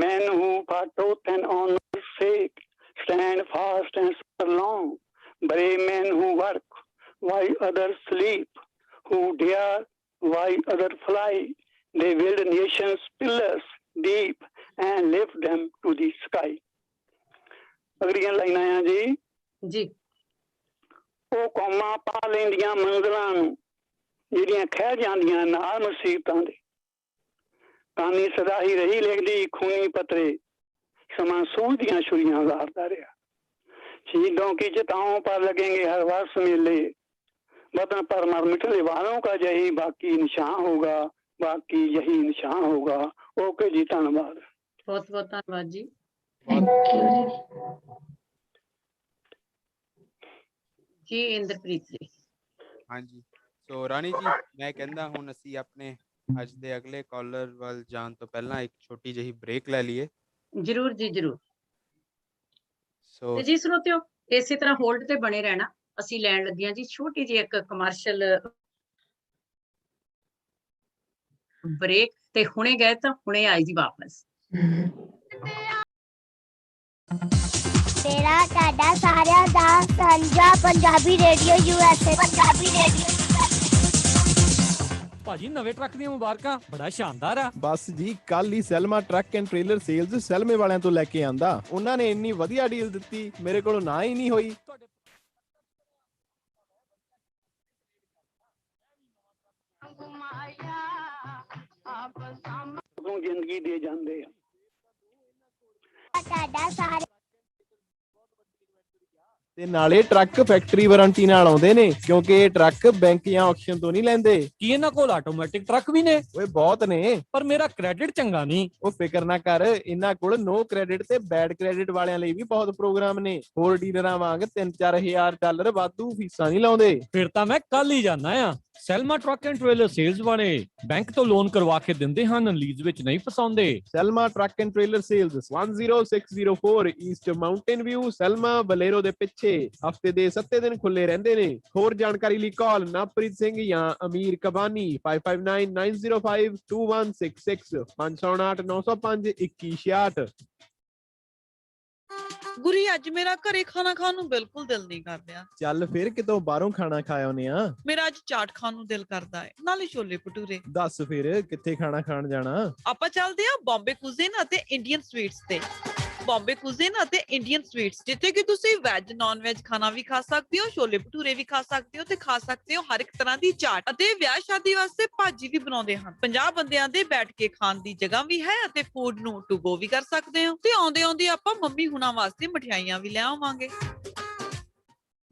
Men who for truth and honor's sake stand fast and suffer long. Brave men who work while others sleep, who dare while others fly. They build nations pillars deep and lift them to the sky. ਅਗਲੀਆਂ ਲਾਈਨਾਂ ਆ ਜੀ। ਜੀ। ਉਹ ਕੌਮਾਂ ਪਾ ਲੈਂਦੀਆਂ ਮੰਜ਼ਲਾਂ ਨੂੰ ਜਿਹੜੀਆਂ ਖਹਿ ਜਾਂਦੀਆਂ ਨਾਲ ਮੁਸੀਬਤਾਂ ਦੇ। ਕਾਨੀ ਸਦਾ ਹੀ ਰਹੀ ਲਿਖਦੀ ਖੂਨੀ ਪੱਤਰੇ, ਸਮਾਂ ਸੋਹਣਦੀਆਂ ਛੁਰੀਆਂ ਵਾਰਦਾ ਰਿਹਾ। शहीदों की चिताओं पर लगेंगे हर वर्ष मेले, वतन पर मर मिटने वालों का यही बाकी निशान होगा, बाकी यही निशान होगा। ओके जी, धन्यवाद। बहुत बहुत धन्यवाद जी। ਜੀ ਇੰਦਰਪ੍ਰੀਤ ਜੀ। ਹਾਂਜੀ, ਸੋ ਰਾਣੀ ਜੀ, ਮੈਂ ਕਹਿੰਦਾ ਹੁਣ ਅਸੀਂ ਆਪਣੇ ਅੱਜ ਦੇ ਅਗਲੇ ਕਾਲਰ ਵੱਲ ਜਾਣ ਤੋਂ ਪਹਿਲਾਂ ਇੱਕ ਛੋਟੀ ਜਿਹੀ ਬ੍ਰੇਕ ਲੈ ਲਈਏ। ਜਰੂਰ ਜੀ, ਜਰੂਰ। ਸੋ ਤੇ ਜੀ ਸਰੋਤਿਓ, ਇਸੇ ਤਰ੍ਹਾਂ ਹੋਲਡ ਤੇ ਬਣੇ ਰਹਿਣਾ। ਅਸੀਂ ਲੈਣ ਲੱਗੇ ਹਾਂ ਜੀ ਛੋਟੀ ਜਿਹੀ ਇੱਕ ਕਮਰਸ਼ੀਅਲ ਬ੍ਰੇਕ, ਤੇ ਹੁਣੇ ਗਏ ਤਾਂ ਹੁਣੇ ਆਈ ਜੀ ਵਾਪਸ। ਮੇਰਾ ਤੁਹਾਡਾ ਸਾਰਿਆਂ ਦਾ ਸਾਂਝਾ Punjabi radio USA। Punjabi radio ਭਾਜੀ ਨਵੇਂ ਟਰੱਕ ਦੀਆਂ ਮੁਬਾਰਕਾਂ, ਬੜਾ ਸ਼ਾਨਦਾਰ ਆ। ਬਸ ਜੀ, ਕੱਲ ਹੀ ਸੈਲਮਾ ਟਰੱਕ ਐਂਡ ਟ੍ਰੇਲਰ ਸੇਲਜ਼ ਸੈਲਮੇ ਵਾਲਿਆਂ ਤੋਂ ਲੈ ਕੇ ਆਂਦਾ। ਉਹਨਾਂ ਨੇ ਇੰਨੀ ਵਧੀਆ ਡੀਲ ਦਿੱਤੀ, ਮੇਰੇ ਕੋਲੋਂ ਨਾ ਹੀ ਨਹੀਂ ਹੋਈ। ਜ਼ਿੰਦਗੀ ਦੇ ਜਾਂਦੇ ਆ। ਤੁਹਾਡਾ ਸਾਰੇ ਤੇ ਨਾਲੇ ਟਰੱਕ ਫੈਕਟਰੀ ਵਾਰੰਟੀ ਨਾਲ ਆਉਂਦੇ ਨੇ, ਕਿਉਂਕਿ ਇਹ ਟਰੱਕ ਬੈਂਕ ਜਾਂ ਆਕਸ਼ਨ ਤੋਂ ਨਹੀਂ ਲੈਂਦੇ। ਕੀ ਇਹਨਾਂ ਕੋਲ ਆਟੋਮੈਟਿਕ ਟਰੱਕ ਵੀ ਨੇ? ਓਏ ਬਹੁਤ ਨੇ, ਪਰ ਮੇਰਾ ਕ੍ਰੈਡਿਟ ਚੰਗਾ ਨਹੀਂ। ਉਹ ਫਿਕਰ ਨਾ ਕਰ, ਇਹਨਾਂ ਕੋਲ ਨੋ ਕ੍ਰੈਡਿਟ ਤੇ ਬੈਡ ਕ੍ਰੈਡਿਟ ਵਾਲਿਆਂ ਲਈ ਵੀ ਬਹੁਤ ਪ੍ਰੋਗਰਾਮ ਨੇ। ਹੋਰ ਡੀਲਰਾਂ ਵਾਂਗ $3-4 ਵਾਧੂ ਫੀਸਾਂ ਨਹੀਂ ਲਾਉਂਦੇ। ਫਿਰ ਤਾਂ ਮੈਂ ਕੱਲ ਹੀ ਜਾਣਾ ਆ। Selma truck and trailer sales ਵਾਲੇ ਬੈਂਕ ਤੋਂ ਲੋਨ ਕਰਵਾ ਕੇ ਦਿੰਦੇ ਹਨ, ਲੀਜ਼ ਵਿੱਚ ਨਹੀਂ ਫਸਾਉਂਦੇ। Selma truck and trailer sales 10604 East Mountain View, Selma ਬਲੇਰੋ ਦੇ ਪਿੱਛੇ। ਹਫਤੇ ਦੇ 7 ਦਿਨ ਖੁੱਲੇ ਰਹਿੰਦੇ ਨੇ। ਹੋਰ ਜਾਣਕਾਰੀ ਲਈ ਕਾਲ ਨਵਪ੍ਰੀਤ ਸਿੰਘ ਜਾਂ ਅਮੀਰ ਕਬਾਨੀ 5599052166 559-905-2166। ਗੁਰੀ, ਅੱਜ ਮੇਰਾ ਘਰੇ ਖਾਣਾ ਖਾਣ ਨੂੰ ਬਿਲਕੁਲ ਦਿਲ ਨਹੀਂ ਕਰਦਾ। ਚੱਲ ਫਿਰ ਕਿਤੋਂ ਬਾਹਰੋਂ ਖਾਣਾ ਖਾ ਆਉਨੇ ਆ। ਮੇਰਾ ਅੱਜ ਚਾਟ ਖਾਣ ਨੂੰ ਦਿਲ ਕਰਦਾ ਹੈ, ਨਾਲੇ ਛੋਲੇ ਭਟੂਰੇ। ਦੱਸ ਫਿਰ ਕਿੱਥੇ ਖਾਣਾ ਖਾਣ ਜਾਣਾ? ਆਪਾਂ ਚੱਲਦੇ ਆ ਬੰਬੇ ਕੁਜ਼ੀਨ ਅਤੇ ਇੰਡੀਅਨ ਸਵੀਟਸ ਤੇ। ਬੰਬੇ ਕੁਜ਼ੀਨ ਅਤੇ ਇੰਡੀਅਨ ਸਵੀਟਸ, ਜਿੱਥੇ ਕਿ ਤੁਸੀਂ ਵੈਜ ਨਾਨ ਵੈਜ ਖਾਣਾ ਵੀ ਖਾ ਸਕਦੇ ਹੋ, ਛੋਲੇ ਭਟੂਰੇ ਵੀ ਖਾ ਸਕਦੇ ਹੋ ਤੇ ਖਾ ਸਕਦੇ ਹੋ ਹਰ ਇੱਕ ਤਰ੍ਹਾਂ ਦੀ ਚਾਟ, ਅਤੇ ਵਿਆਹ ਸ਼ਾਦੀ ਵਾਸਤੇ ਭਾਜੀ ਵੀ ਬਣਾਉਂਦੇ ਹਨ। 50 ਬੰਦਿਆਂ ਦੇ ਬੈਠ ਕੇ ਖਾਣ ਦੀ ਜਗ੍ਹਾ ਵੀ ਹੈ ਅਤੇ ਫੂਡ ਨੂੰ ਟੂ ਗੋ ਵੀ ਕਰ ਸਕਦੇ ਹੋ, ਤੇ ਆਉਂਦੇ ਆਉਂਦੇ ਆਪਾਂ ਮੰਮੀ ਹੁਣਾਂ ਵਾਸਤੇ ਮਠਿਆਈਆਂ ਵੀ ਲੈ ਆਵਾਂਗੇ।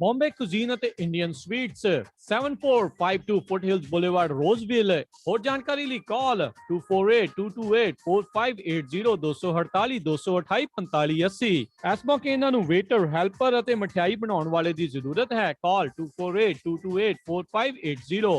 Bombay Cuisine ਅਤੇ Indian Sweets 7452 Foothills Boulevard, Roseville। ਹੋਰ ਜਾਣਕਾਰੀ ਲਈ ਕਾਲ 2482284580 248 228 4580। ਇਸ ਮੌਕੇ ਇਹਨਾਂ ਨੂੰ ਵੇਟਰ, ਹੈਲਪਰ ਅਤੇ ਮਠਿਆਈ ਬਣਾਉਣ ਵਾਲੇ ਦੀ ਜ਼ਰੂਰਤ ਹੈ। ਕਾਲ 2482284580।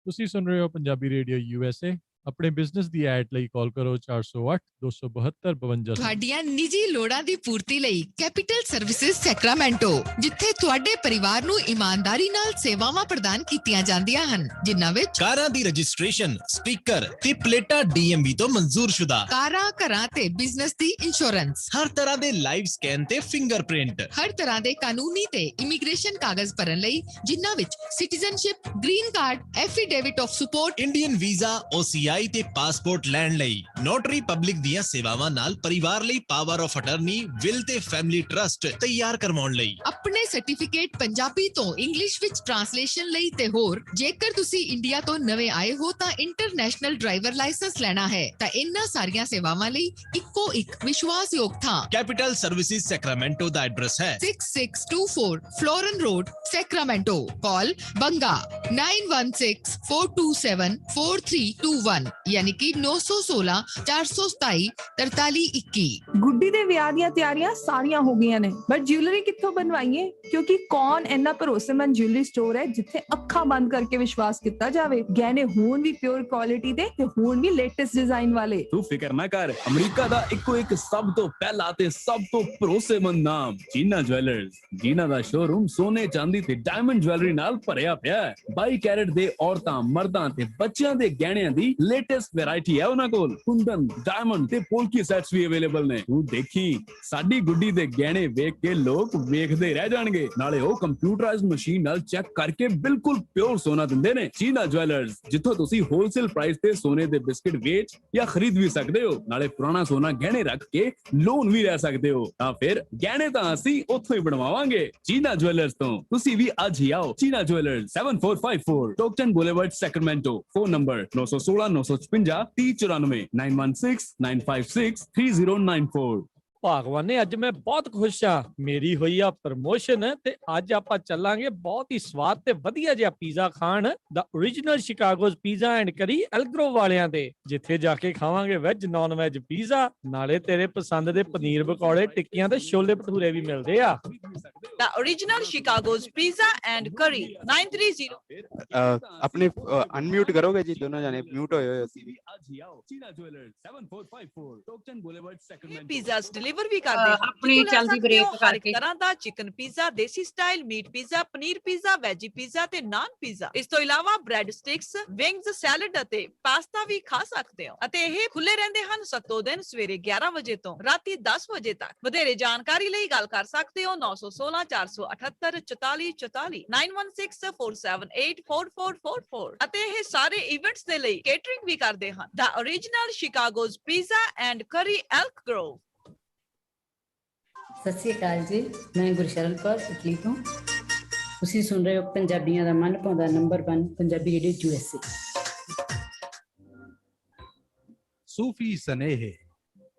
ਤੁਸੀਂ ਸੁਣ ਰਹੇ ਹੋ ਪੰਜਾਬੀ ਰੇਡੀਓ USA। ਆਪਣੇ ਬਿਜ਼ਨਸ ਦੀ ਐਡ ਲਈ ਕਾਲ ਕਰੋ 408 272 52। ਤੁਹਾਡੀਆਂ ਨਿੱਜੀ ਲੋੜਾਂ ਦੀ ਪੂਰਤੀ ਲਈ ਕੈਪੀਟਲ ਸਰਵਿਸਿਜ਼ ਸੈਕਰਾਮੈਂਟੋ, ਜਿੱਥੇ ਤੁਹਾਡੇ ਪਰਿਵਾਰ ਨੂੰ ਇਮਾਨਦਾਰੀ ਨਾਲ ਸੇਵਾਵਾਂ ਪ੍ਰਦਾਨ ਕੀਤੀਆਂ ਜਾਂਦੀਆਂ ਹਨ, ਜਿਨ੍ਹਾਂ ਵਿੱਚ ਕਾਰਾਂ ਦੀ ਰਜਿਸਟ੍ਰੇਸ਼ਨ, ਸਪੀਕਰ ਤੇ ਪਲੇਟਾਂ DMV ਤੋਂ ਮਨਜ਼ੂਰਸ਼ੁਦਾ, ਕਾਰਾਂ, ਘਰਾਂ ਤੇ ਬਿਜ਼ਨਸ ਦੀ ਇੰਸ਼ੋਰੈਂਸ, ਹਰ ਤਰ੍ਹਾਂ ਦੇ ਲਾਈਵ ਸਕੈਨ ਤੇ ਫਿੰਗਰਪ੍ਰਿੰਟ, ਹਰ ਤਰ੍ਹਾਂ ਦੇ ਕਾਨੂੰਨੀ ਤੇ ਇਮੀਗ੍ਰੇਸ਼ਨ ਕਾਗਜ਼ ਭਰਨ ਲਈ, ਜਿਨ੍ਹਾਂ ਵਿੱਚ citizenship, green card, affidavit of support, Indian visa, OCI ਤੇ ਪਾਸਪੋਰਟ ਲੈਣ ਲਈ, ਨੋਟਰੀ ਪਬਲਿਕ ਦੀਆਂ ਸੇਵਾਵਾਂ ਨਾਲ ਪਰਿਵਾਰ ਲਈ ਪਾਵਰ ਆਫ ਅਟਰਨੀ, ਵਿਲ ਤੇ ਫੈਮਿਲੀ ਟਰਸਟ ਤਿਆਰ ਕਰਵਾਉਣ ਲਈ, ਆਪਣੇ ਸਰਟੀਫਿਕੇਟ ਪੰਜਾਬੀ ਤੋਂ ਇੰਗਲਿਸ਼ ਵਿੱਚ ਟ੍ਰਾਂਸਲੇਸ਼ਨ ਲਈ ਤੇ ਹੋਰ। ਜੇਕਰ ਤੁਸੀਂ ਇੰਡੀਆ ਤੋਂ ਨਵੇਂ ਆਏ ਹੋ ਤਾਂ ਇੰਟਰਨੈਸ਼ਨਲ ਡਰਾਈਵਰ ਲਾਇਸੈਂਸ ਲੈਣਾ ਹੈ ਤਾਂ ਇਹਨਾਂ ਸਾਰੀਆਂ ਸੇਵਾਵਾਂ ਲਈ ਇੱਕੋ ਇੱਕ ਵਿਸ਼ਵਾਸਯੋਗ ਥਾਂ ਕੈਪੀਟਲ ਸਰਵਿਸਿਜ਼ ਸੈਕਰਾਮੈਂਟੋ ਦਾ ਐਡਰੈਸ ਹੈ 6624 ਫਲੋਰਨ ਰੋਡ, ਸੈਕਰਾਮੈਂਟੋ। ਕਾਲ ਬੰਗਾ 9164274321, ਯਾਨੀ ਕਿ 916 427 4321। ਗੁੱਡੀ ਦੇ ਵਿਆਹ ਦੀਆਂ ਤਿਆਰੀਆਂ ਸਾਰੀਆਂ ਹੋ ਗਈਆਂ ਨੇ, ਬਟ ਜਿਊਲਰੀ ਕਿੱਥੋਂ ਬਣਵਾਈਏ? ਕਿਉਂਕਿ ਕੌਣ ਇੰਨਾ ਭਰੋਸੇਮੰਦ ਜਿਊਲਰੀ ਸਟੋਰ ਹੈ ਜਿੱਥੇ ਅੱਖਾਂ ਬੰਦ ਕਰਕੇ ਵਿਸ਼ਵਾਸ ਕੀਤਾ ਜਾਵੇ। ਗਹਿਣੇ ਹੋਣ ਵੀ ਪਿਓਰ ਕੁਆਲਿਟੀ ਦੇ ਤੇ ਹੋਣ ਵੀ ਲੇਟੈਸਟ ਡਿਜ਼ਾਈਨ ਵਾਲੇ। ਤੂੰ ਫਿਕਰ ਨਾ ਕਰ, ਅਮਰੀਕਾ ਦਾ ਇੱਕੋ ਇੱਕ ਸਭ ਤੋਂ ਪਹਿਲਾ ਤੇ ਸਭ ਤੋਂ ਭਰੋਸੇਮੰਦ ਨਾਮ ਜੀਨਾ ਜੁਐਲਰਸ, ਜਿਨ੍ਹਾਂ ਦਾ ਸ਼ੋਰੂਮ ਸੋਨੇ, ਚਾਂਦੀ ਤੇ ਡਾਇਮੰਡ ਜੁਐਲਰੀ ਨਾਲ ਭਰਿਆ ਪਿਆ ਹੈ। 22 ਕੈਰਟ ਦੇ ਔਰਤਾਂ, ਮਰਦਾਂ ਤੇ ਬੱਚਿਆਂ ਦੇ ਗਹਿਣਿਆਂ ਦੀ ਲੇਟੈਸਟ ਵੈਰਾਈਟੀ ਹੈ ਉਹਨਾਂ ਕੋਲ। ਕੁੰਦਨ, ਡਾਇਮੰਡ ਤੇ ਪੋਲਕੀ ਸੈਟਸ ਵੀ ਅਵੇਲੇਬਲ ਨੇ। ਤੂੰ ਦੇਖੀ, ਸਾਡੀ ਗੁੱਡੀ ਦੇ ਗਹਿਣੇ ਵੇਖ ਕੇ ਲੋਕ ਵੇਖਦੇ ਰਹਿ ਜਾਣਗੇ। ਨਾਲੇ ਉਹ ਕੰਪਿਊਟਰਾਈਜ਼ਡ ਮਸ਼ੀਨ ਨਾਲ ਚੈੱਕ ਕਰਕੇ ਬਿਲਕੁਲ ਪਿਓਰ ਸੋਨਾ ਦਿੰਦੇ ਨੇ। ਜੀਨਾ ਜੁਐਲਰਸ, ਜਿੱਥੋਂ ਤੁਸੀਂ ਹੋਲਸੇਲ ਪ੍ਰਾਈਸ ਤੇ ਸੋਨੇ ਦੇ ਬਿਸਕਿਟ ਵੇਚ ਜਾਂ ਖਰੀਦ ਵੀ ਸਕਦੇ ਹੋ। ਨਾਲੇ ਪੁਰਾਣਾ ਸੋਨਾ ਗਹਿਣੇ ਰੱਖ ਕੇ ਲੋਨ ਵੀ ਲੈ ਸਕਦੇ ਹੋ। ਤਾਂ ਫਿਰ ਗਹਿਣੇ ਤਾਂ ਅਸੀਂ ਉੱਥੋਂ ਹੀ ਬਣਵਾਵਾਂਗੇ, ਜੀਨਾ ਜੁਐਲਰਸ ਤੋਂ। ਤੁਸੀਂ ਵੀ ਅੱਜ ਹੀ ਆਓ। Gina jewellers 7454 Stockton Boulevard, Sacramento. Phone number 916 956 3094 916 956 3094। ਭਾਗਵਾਨ ਨੇ ਅੱਜ ਮੈਂ ਬਹੁਤ ਖੁਸ਼ ਆ, ਮੇਰੀ ਹੋਈ ਆ ਪ੍ਰਮੋਸ਼ਨ ਤੇ ਅੱਜ ਆਪਾਂ ਚੱਲਾਂਗੇ ਬਹੁਤ ਹੀ ਸਵਾਦ ਤੇ ਵਧੀਆ ਜਿਹਾ ਪੀਜ਼ਾ ਖਾਣ, ਦਾ ਓਰੀਜਨਲ ਸ਼ਿਕਾਗੋਜ਼ ਪੀਜ਼ਾ ਐਂਡ ਕਰੀ ਐਲਗਰੋ ਵਾਲਿਆਂ ਦੇ, ਜਿੱਥੇ ਜਾ ਕੇ ਖਾਵਾਂਗੇ ਵੈਜ ਨਾਨ ਵੈਜ ਪੀਜ਼ਾ। ਨਾਲੇ ਤੇਰੇ ਪਸੰਦ ਦੇ ਪਨੀਰ ਪਕੌੜੇ, ਟਿੱਕੀਆਂ ਤੇ ਛੋਲੇ ਭਟੂਰੇ ਵੀ ਮਿਲਦੇ ਆ। ਦਾ ਓਰੀਜਨਲ ਸ਼ਿਕਾਗੋਜ਼ ਪੀਜ਼ਾ ਐਂਡ ਕਰੀ 930। ਆਪਣੇ ਅਨਮਿਊਟ ਕਰੋਗੇ ਜੀ, ਦੋਨੋਂ ਜਾਨੇ ਮਿਊਟ ਹੋਏ ਹੋਏ ਸੀ। ਅੱਜ ਹੀ ਆਓ। Gina jewellers 7454 Stockton Boulevard, Sacramento. Pizzas deliver ਵੀ ਕਰਦੇ ਹਾਂ। ਆਪਣੀ ਚੱਲਦੀ ਬ੍ਰੇਕ ਹਰ ਇੱਕ ਕਰਕੇ ਤਰ੍ਹਾਂ ਦਾ ਚਿਕਨ ਪੀਜ਼ਾ, ਦੇਸੀ style meat pizza, paneer pizza, veggie pizza ਤੇ ਨਾਨ ਪੀਜ਼ਾ। ਇਸ ਤੋਂ ਇਲਾਵਾ ਬ੍ਰੈਡ ਸਟਿਕਸ, ਵਿੰਗਸ, ਸੈਲਡ ਅਤੇ ਪਾਸਤਾ ਵੀ ਖਾ ਸਕਦੇ ਹੋ, ਅਤੇ ਇਹ ਖੁੱਲੇ ਰਹਿੰਦੇ ਹਨ ਸੱਤੋ ਦਿਨ ਸਵੇਰੇ 11 ਵਜੇ ਤੋਂ ਰਾਤੀ 10 ਵਜੇ ਤੱਕ। ਵਧੇਰੇ ਜਾਣਕਾਰੀ ਲਈ ਗੱਲ ਕਰ ਸਕਦੇ ਹੋ 916 478 44 44 916 478 4444। ਅਤੇ ਇਹ ਸਾਰੇ ਇਵੈਂਟਸ ਦੇ ਲਈ ਕੇਟਰਿੰਗ ਵੀ ਕਰਦੇ ਹਨ। ਦਾ ਓਰੀਜਨਲ ਸ਼ਿਕਾਗੋਜ਼ ਪੀਜ਼ਾ ਐਂਡ ਕਰੀ ਐਲਕ ਗਰੋਵ। ਸਤਿ ਸ਼੍ਰੀ ਅਕਾਲ ਜੀ, ਮੈਂ ਗੁਰਸ਼ਰਨ ਕੌਰ ਇਟਲੀ ਤੋਂ। ਤੁਸੀਂ ਸੁਣ ਰਹੇ ਹੋ ਪੰਜਾਬੀਆਂ ਦਾ ਮਨ ਭਾਉਂਦਾ ਨੰਬਰ 1 ਪੰਜਾਬੀ ਰੇਡੀਓ USA। ਸੂਫੀ ਸਨੇਹ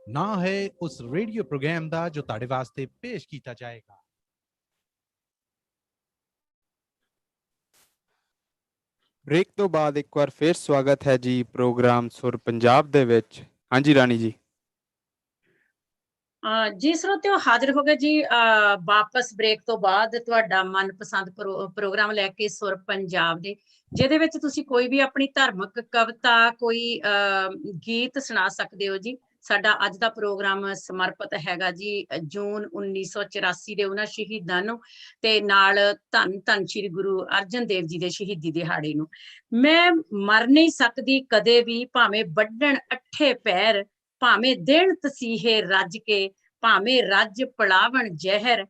ਨਾ ਹੈ ਉਸ ਰੇਡੀਓ ਪ੍ਰੋਗਰਾਮ ਦਾ ਜੋ ਤੁਹਾਡੇ ਵਾਸਤੇ ਪੇਸ਼ ਕੀਤਾ ਜਾਏਗਾ। ਬ੍ਰੇਕ ਤੋਂ ਬਾਅਦ ਇੱਕ ਵਾਰ ਫਿਰ ਸਵਾਗਤ ਹੈ ਜੀ ਪ੍ਰੋਗਰਾਮ ਸੁਰ ਪੰਜਾਬ ਦੇ ਵਿੱਚ। ਹਾਂਜੀ ਰਾਣੀ ਜੀ। ਜੀ ਸਰੋਤਿਓ, ਹਾਜ਼ਰ ਹੋ ਗਏ ਜੀ ਵਾਪਸ ਬ੍ਰੇਕ ਤੋਂ ਬਾਅਦ ਤੁਹਾਡਾ ਮਨਪਸੰਦ ਪ੍ਰੋਗਰਾਮ ਲੈ ਕੇ ਸੁਰ ਪੰਜਾਬ ਦੇ, ਜਿਹਦੇ ਵਿੱਚ ਤੁਸੀਂ ਕੋਈ ਵੀ ਆਪਣੀ ਧਾਰਮਿਕ ਕਵਿਤਾ, ਕੋਈ ਗੀਤ ਸੁਣਾ ਸਕਦੇ ਹੋ ਜੀ। ਸਾਡਾ ਅੱਜ ਦਾ ਪ੍ਰੋਗਰਾਮ ਸਮਰਪਿਤ ਹੈਗਾ ਜੀ ਜੂਨ 1984 ਦੇ ਉਹਨਾਂ ਸ਼ਹੀਦਾਂ ਨੂੰ, ਤੇ ਨਾਲ ਧੰਨ ਧੰਨ ਸ਼੍ਰੀ ਗੁਰੂ ਅਰਜਨ ਦੇਵ ਜੀ ਦੇ ਸ਼ਹੀਦੀ ਦਿਹਾੜੇ ਨੂੰ। ਮੈਂ ਮਰ ਨਹੀਂ ਸਕਦੀ ਕਦੇ ਵੀ, ਭਾਵੇਂ ਵੱਢਣ ਅੱਠੇ ਪੈਰ, ਭਾਵੇਂ ਦੇਣ ਤਸੀਹੇ ਰੱਜ ਕੇ, ਭਾਵੇਂ ਰੱਜ ਪਲਾਵਣ ਜ਼ਹਿਰ,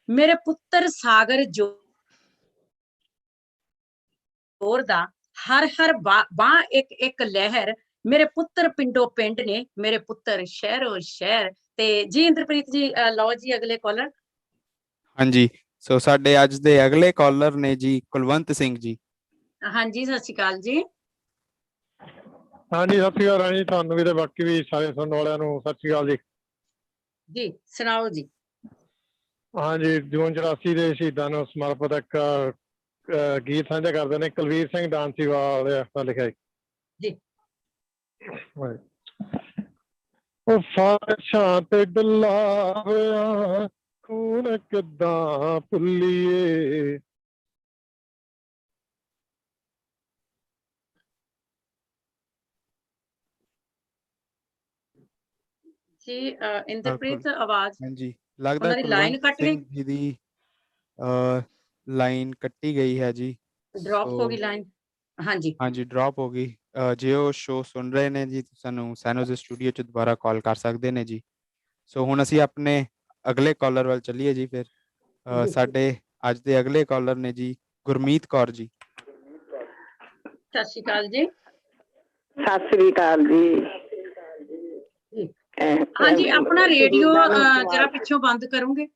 ਮੇਰੇ ਪੁੱਤਰ ਸਾਗਰ ਜੋਰ ਦਾ ਹਰ ਹਰ ਬਾਹ ਇੱਕ ਇੱਕ ਲਹਿਰ, ਮੇਰੇ ਪੁੱਤਰ ਪਿੰਡੋਂ ਪਿੰਡ ਨੇ, ਮੇਰੇ ਪੁੱਤਰ ਸ਼ਹਿਰੋਂ ਸ਼ਹਿਰ। ਤੇ ਜੀ ਇੰਦਰਪ੍ਰੀਤ ਜੀ, ਲਓ ਜੀ ਅਗਲੇ ਕਾਲਰ। ਹਾਂਜੀ, ਸੋ ਸਾਡੇ ਅੱਜ ਦੇ ਅਗਲੇ ਕਾਲਰ ਨੇ ਜੀ ਕੁਲਵੰਤ ਸਿੰਘ ਜੀ। ਹਾਂਜੀ, ਸਤਿ ਸ਼੍ਰੀ ਅਕਾਲ ਜੀ। ਹਾਂਜੀ, ਸਤਿ ਸ਼੍ਰੀ ਅਕਾਲ ਰਾਣੀ, ਤੁਹਾਨੂੰ ਵੀ ਤੇ ਬਾਕੀ ਵੀ ਸਾਰੇ ਸੁਣਨ ਵਾਲਿਆਂ ਨੂੰ ਸਤਿ ਸ਼੍ਰੀ ਅਕਾਲ ਜੀ। ਜੀ ਸੁਣਾਓ ਜੀ। ਹਾਂਜੀ, ਜੂਨ 84 ਦੇ ਸ਼ਹੀਦਾਂ ਨੂੰ ਸਮਰਪਿਤ ਇੱਕ ਗੀਤ ਸਾਂਝਾ ਕਰਦੇ ਨੇ, ਕੁਲਵੀਰ ਸਿੰਘ ਡਾਂਸੀਵਾਲ ਦਾ ਲਿਖਿਆ ਜੀ। ਉਹ ਫਾਰਸ਼ਾਂ ਤੇ ਡੁੱਲਾ ਹੋਇਆ ਖੂਨ ਕਿੱਦਾਂ ਭੁੱਲੀਏ, ਜੀ ਇੰਦਰਪ੍ਰੀਤ ਆਵਾਜ਼, ਹਾਂਜੀ, ਲੱਗਦਾ ਉਹਨਾਂ ਦੀ ਲਾਈਨ ਕੁਲਵੰਤ ਕੱਟ ਗਈ, ਸਿੰਘ ਜੀ ਦੀ ਲਾਈਨ ਕੱਟੀ ਗਈ ਹੈ ਜੀ। ਡ੍ਰੌਪ ਹੋ ਗਈ ਲਾਈਨ। ਹਾਂਜੀ ਹਾਂਜੀ, ਡ੍ਰੌਪ ਹੋ ਗਈ। ਜੇ ਉਹ ਸ਼ੋਅ ਸੁਣ ਰਹੇ ਨੇ ਜੀ, ਸਾਨੂੰ ਸੈਨੋਜ਼ ਸਟੂਡੀਓ 'ਚ ਦੁਬਾਰਾ ਕਾਲ ਕਰ ਸਕਦੇ ਨੇ ਜੀ। ਸੋ ਹੁਣ ਅਸੀਂ ਆਪਣੇ ਅਗਲੇ ਕਾਲਰ ਵੱਲ ਚੱਲੀਏ ਜੀ। ਫਿਰ ਸਾਡੇ ਅੱਜ ਦੇ ਅਗਲੇ ਕਾਲਰ ਨੇ ਜੀ ਗੁਰਮੀਤ ਕੌਰ ਜੀ। ਸਤਿ ਸ਼੍ਰੀ ਅਕਾਲ ਜੀ। ਸਤਿ ਸ੍ਰੀ ਅਕਾਲ ਜੀ। ਹਾਂਜੀ, ਆਪਣਾ ਰੇਡੀਓ ਜਰਾ ਪਿੱਛੋਂ ਬੰਦ ਕਰੋਗੇ।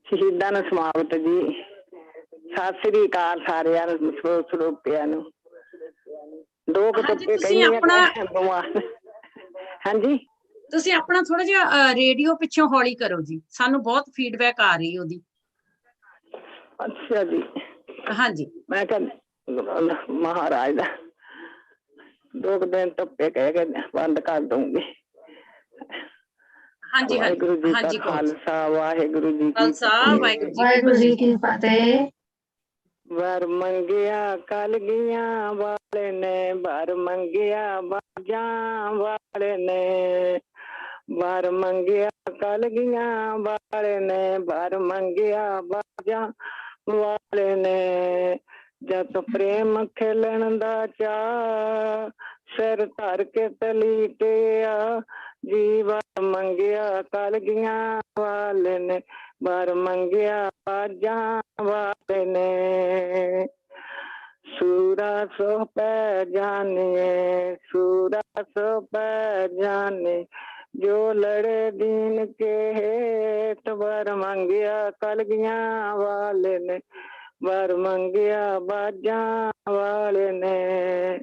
ਸ਼ਹੀਦਾਂ ਨੂੰ ਸਮਾਪਤ ਜੀ। ਸਤਿ ਸ੍ਰੀ ਅਕਾਲ ਸਾਰਿਆਂ ਨੂੰ, ਸਰੋਤਿਆਂ ਨੂੰ। ਦੋ ਕੁ ਤੁਸੀਂ ਆਪਣਾ ਹਾਂਜੀ, ਤੁਸੀਂ ਆਪਣਾ ਥੋੜਾ ਜਿਹਾ ਰੇਡੀਓ ਪਿੱਛੋਂ ਹੌਲੀ ਕਰੋ ਜੀ, ਸਾਨੂੰ ਬਹੁਤ ਫੀਡਬੈਕ ਆ ਰਹੀ ਉਹਦੀ। ਅੱਛਾ ਜੀ। ਹਾਂਜੀ, ਮੈਂ ਕਿਹਾ ਮਹਾਰਾਜ ਦਾ ਦੋ ਕੁ ਦਿਨ ਧੁੱਪੇ ਕਹਿ ਕੇ ਬੰਦ ਕਰ ਦਊਂਗੀ। ਹਾਂਜੀ ਵਾਹਿਗੁਰੂ ਜੀ ਕਾ ਖਾਲਸਾ, ਵਾਹਿਗੁਰੂ ਜੀ ਕੀ ਵਾਹਿਗੁਰੂ ਜੀ ਕੀ ਫਤਿਹ। ਵਰ ਮੰਗਿਆ ਕਲਗੀਆਂ ਵਾਲੇ ਨੇ, ਵਰ ਮੰਗਿਆ ਬਾਜਾਂ ਵਾਲੇ ਨੇ, ਵਰ ਮੰਗਿਆ ਕਲਗੀਆਂ ਵਾਲੇ ਨੇ, ਵਰ ਮੰਗਿਆ ਬਾਜਾਂ ਵਾਲੇ ਨੇ। ਜਦ ਪ੍ਰੇਮ ਖੇਲਣ ਦਾ ਚਾਅ, ਸਿਰ ਧਰ ਕੇ ਤਲੀ ਤੇ ਆ ਜੀ। ਵਰ ਮੰਗਿਆ ਕਲਗੀਆਂ ਵਾਲੇ ਨੇ, ਵਰ ਮੰਗਿਆ ਬਾਜਾਂ ਵਾਲੇ ਨੇ। ਸੂਰਾ ਸੋ ਪੈ ਜਾਨੀਏ, ਸੂਰਾ ਸੋ ਪੈ ਜਾਨੇ, ਜੋ ਲੜੇ ਦੀਨ ਕੇ ਹੇਠ। ਵਰ ਮੰਗਿਆ ਕਲਗੀਆਂ ਵਾਲੇ ਨੇ, ਵਰ ਮੰਗਿਆ ਬਾਜਾਂ ਵਾਲੇ ਨੇ।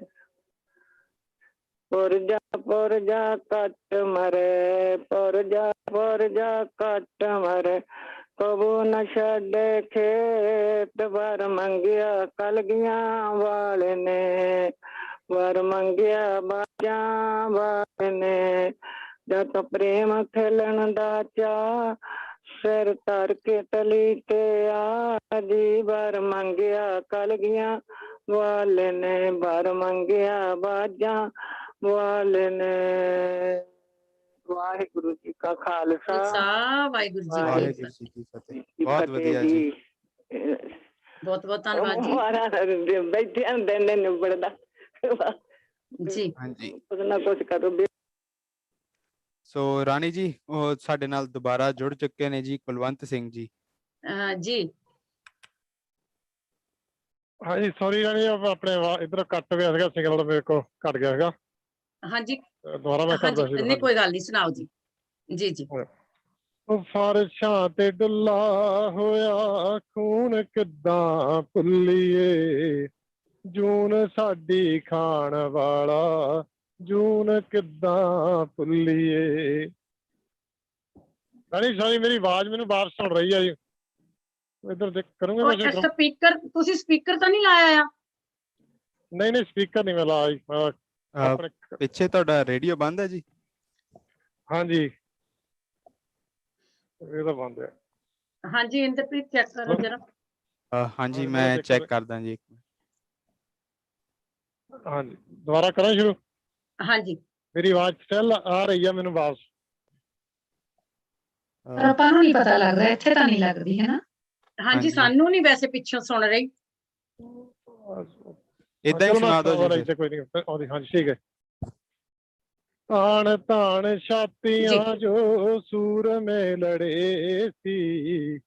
ਪੁਰਜਾ ਕੱਟ ਮਰੇ, ਪੁਰਜਾ ਕੱਟ ਮਰੇ, ਕਬੂ ਨਾ ਛੱਡੇ ਖੇਤ। ਵਰ ਮੰਗਿਆ ਕਲਗੀਆਂ ਵਾਲੇ ਨੇ, ਵਰ ਮੰਗਿਆ ਬਾਜਾਂ ਵਾਲੇ ਨੇ। ਜਦ ਪ੍ਰੇਮ ਖੇਲਣ ਦਾ ਚਾਅ, ਸਿਰ ਧਰ ਕੇ ਤਲੀ ਤੇ ਆ ਜੀ। ਵਰ ਮੰਗਿਆ ਕਲਗੀਆਂ ਵਾਲੇ ਨੇ, ਵਰ ਮੰਗਿਆ ਬਾਜਾਂ ਵਾਲੇ ਨੇ। ਵਾਹਿਗੁਰੂ ਜੀ ਕਾ ਖਾਲਸਾ, ਵਾਹਿਗੁਰੂ ਜੀ ਵਾਹਿਗੁਰੂ ਜੀ ਕੀ ਫਤਿਹ। ਬਹੁਤ ਵਧੀਆ ਜੀ, ਬਹੁਤ ਬਹੁਤ ਧੰਨਵਾਦ ਜੀ। ਬੈਠਿਆਂ ਦਿਨ ਨੇ ਨਿਬੜਦਾ ਜੀ। ਹਾਂਜੀ, ਕੁਛ ਨਾ ਕੁਛ ਕਰੋ। ਸੋ ਰਾਣੀ ਜੀ, ਉਹ ਸਾਡੇ ਨਾਲ ਦੁਬਾਰਾ ਜੁੜ ਚੁੱਕੇ ਨੇ ਜੀ ਕੁਲਵੰਤ ਸਿੰਘ ਜੀ। ਜੀ ਹਾਂਜੀ, ਸੌਰੀ ਰਾਣੀ, ਆਪਣੇ ਇੱਧਰ ਕੱਟ ਗਿਆ ਸੀਗਾ ਸਿਗਨਲ, ਮੇਰੇ ਕੋਲ ਕੱਟ ਗਿਆ ਸੀਗਾ। ਹਾਂਜੀ ਦੁਬਾਰਾ ਮੈਂ ਕਰਦਾ ਸੀ। ਨਹੀਂ ਕੋਈ ਗੱਲ ਨਹੀਂ, ਸੁਣਾਓ ਜੀ। ਜੀ ਜੀ। ਫਾਰਸ਼ਾਂ ਤੇ ਡੁੱਲਾ ਹੋਇਆ ਖੂਨ ਕਿੱਦਾਂ ਭੁੱਲੀਏ, ਜੂਨ ਸਾਡੀ ਖਾਣ ਵਾਲਾ, ਜੂਨ ਕਿੱਦਾਂ ਭੁੱਲੀਏ। ਰਾਣੀ ਸਾਰੀ ਮੇਰੀ ਆਵਾਜ਼ ਮੈਨੂੰ ਬਾਹਰ ਸੁਣ ਰਹੀ ਆ ਜੀ, ਇੱਧਰ ਦੇਖ ਕਰੂੰਗਾ ਮੈਂ। ਸਪੀਕਰ, ਤੁਸੀਂ ਸਪੀਕਰ ਤਾਂ ਨਹੀਂ ਲਾਇਆ ਆ? ਨਹੀਂ ਨਹੀਂ, ਸਪੀਕਰ ਨਹੀਂ ਮੈਂ ਲਾਇਆ। ਪਿੱਛੇ ਤੁਹਾਡਾ ਰੇਡੀਓ ਬੰਦ ਹੈ ਜੀ? ਹਾਂਜੀ, ਇਹ ਤਾਂ ਬੰਦ ਹੈ। ਹਾਂਜੀ ਇੰਦਰਪ੍ਰੀਤ, ਚੈੱਕ ਕਰੋ ਜਰਾ। ਹਾਂਜੀ, ਮੈਂ ਚੈੱਕ ਕਰਦਾ ਜੀ, ਇੱਕ ਮਿੰਟ। ਹਾਂਜੀ, ਦੁਬਾਰਾ ਕਰਾਂ ਸ਼ੁਰੂ? ਹਾਂਜੀ, ਮੇਰੀ ਆਵਾਜ਼ ਸਟਿਲ ਆ ਰਹੀ ਆ ਮੈਨੂੰ ਵਾਪਸ? ਪਰ ਆਪਾਂ ਨੂੰ ਨਹੀਂ ਪਤਾ ਲੱਗਦਾ, ਇੱਥੇ ਤਾਂ ਨਹੀਂ ਲੱਗਦੀ ਹੈ ਨਾ। ਹਾਂਜੀ, ਸਾਨੂੰ ਨਹੀਂ ਵੈਸੇ ਪਿੱਛੋਂ ਸੁਣ ਰਹੀ। ਇਦਾਂ ਹੀ ਸੁਣਾ ਦਿਓ ਜੀ। ਕੋਈ ਨਹੀਂ, ਹਾਂਜੀ ਠੀਕ ਹੈ। ਤਾਣ ਤਾਣ ਛਾਤੀਆਂ ਜੋ ਸੂਰਮੇ ਲੜੇ ਸੀ,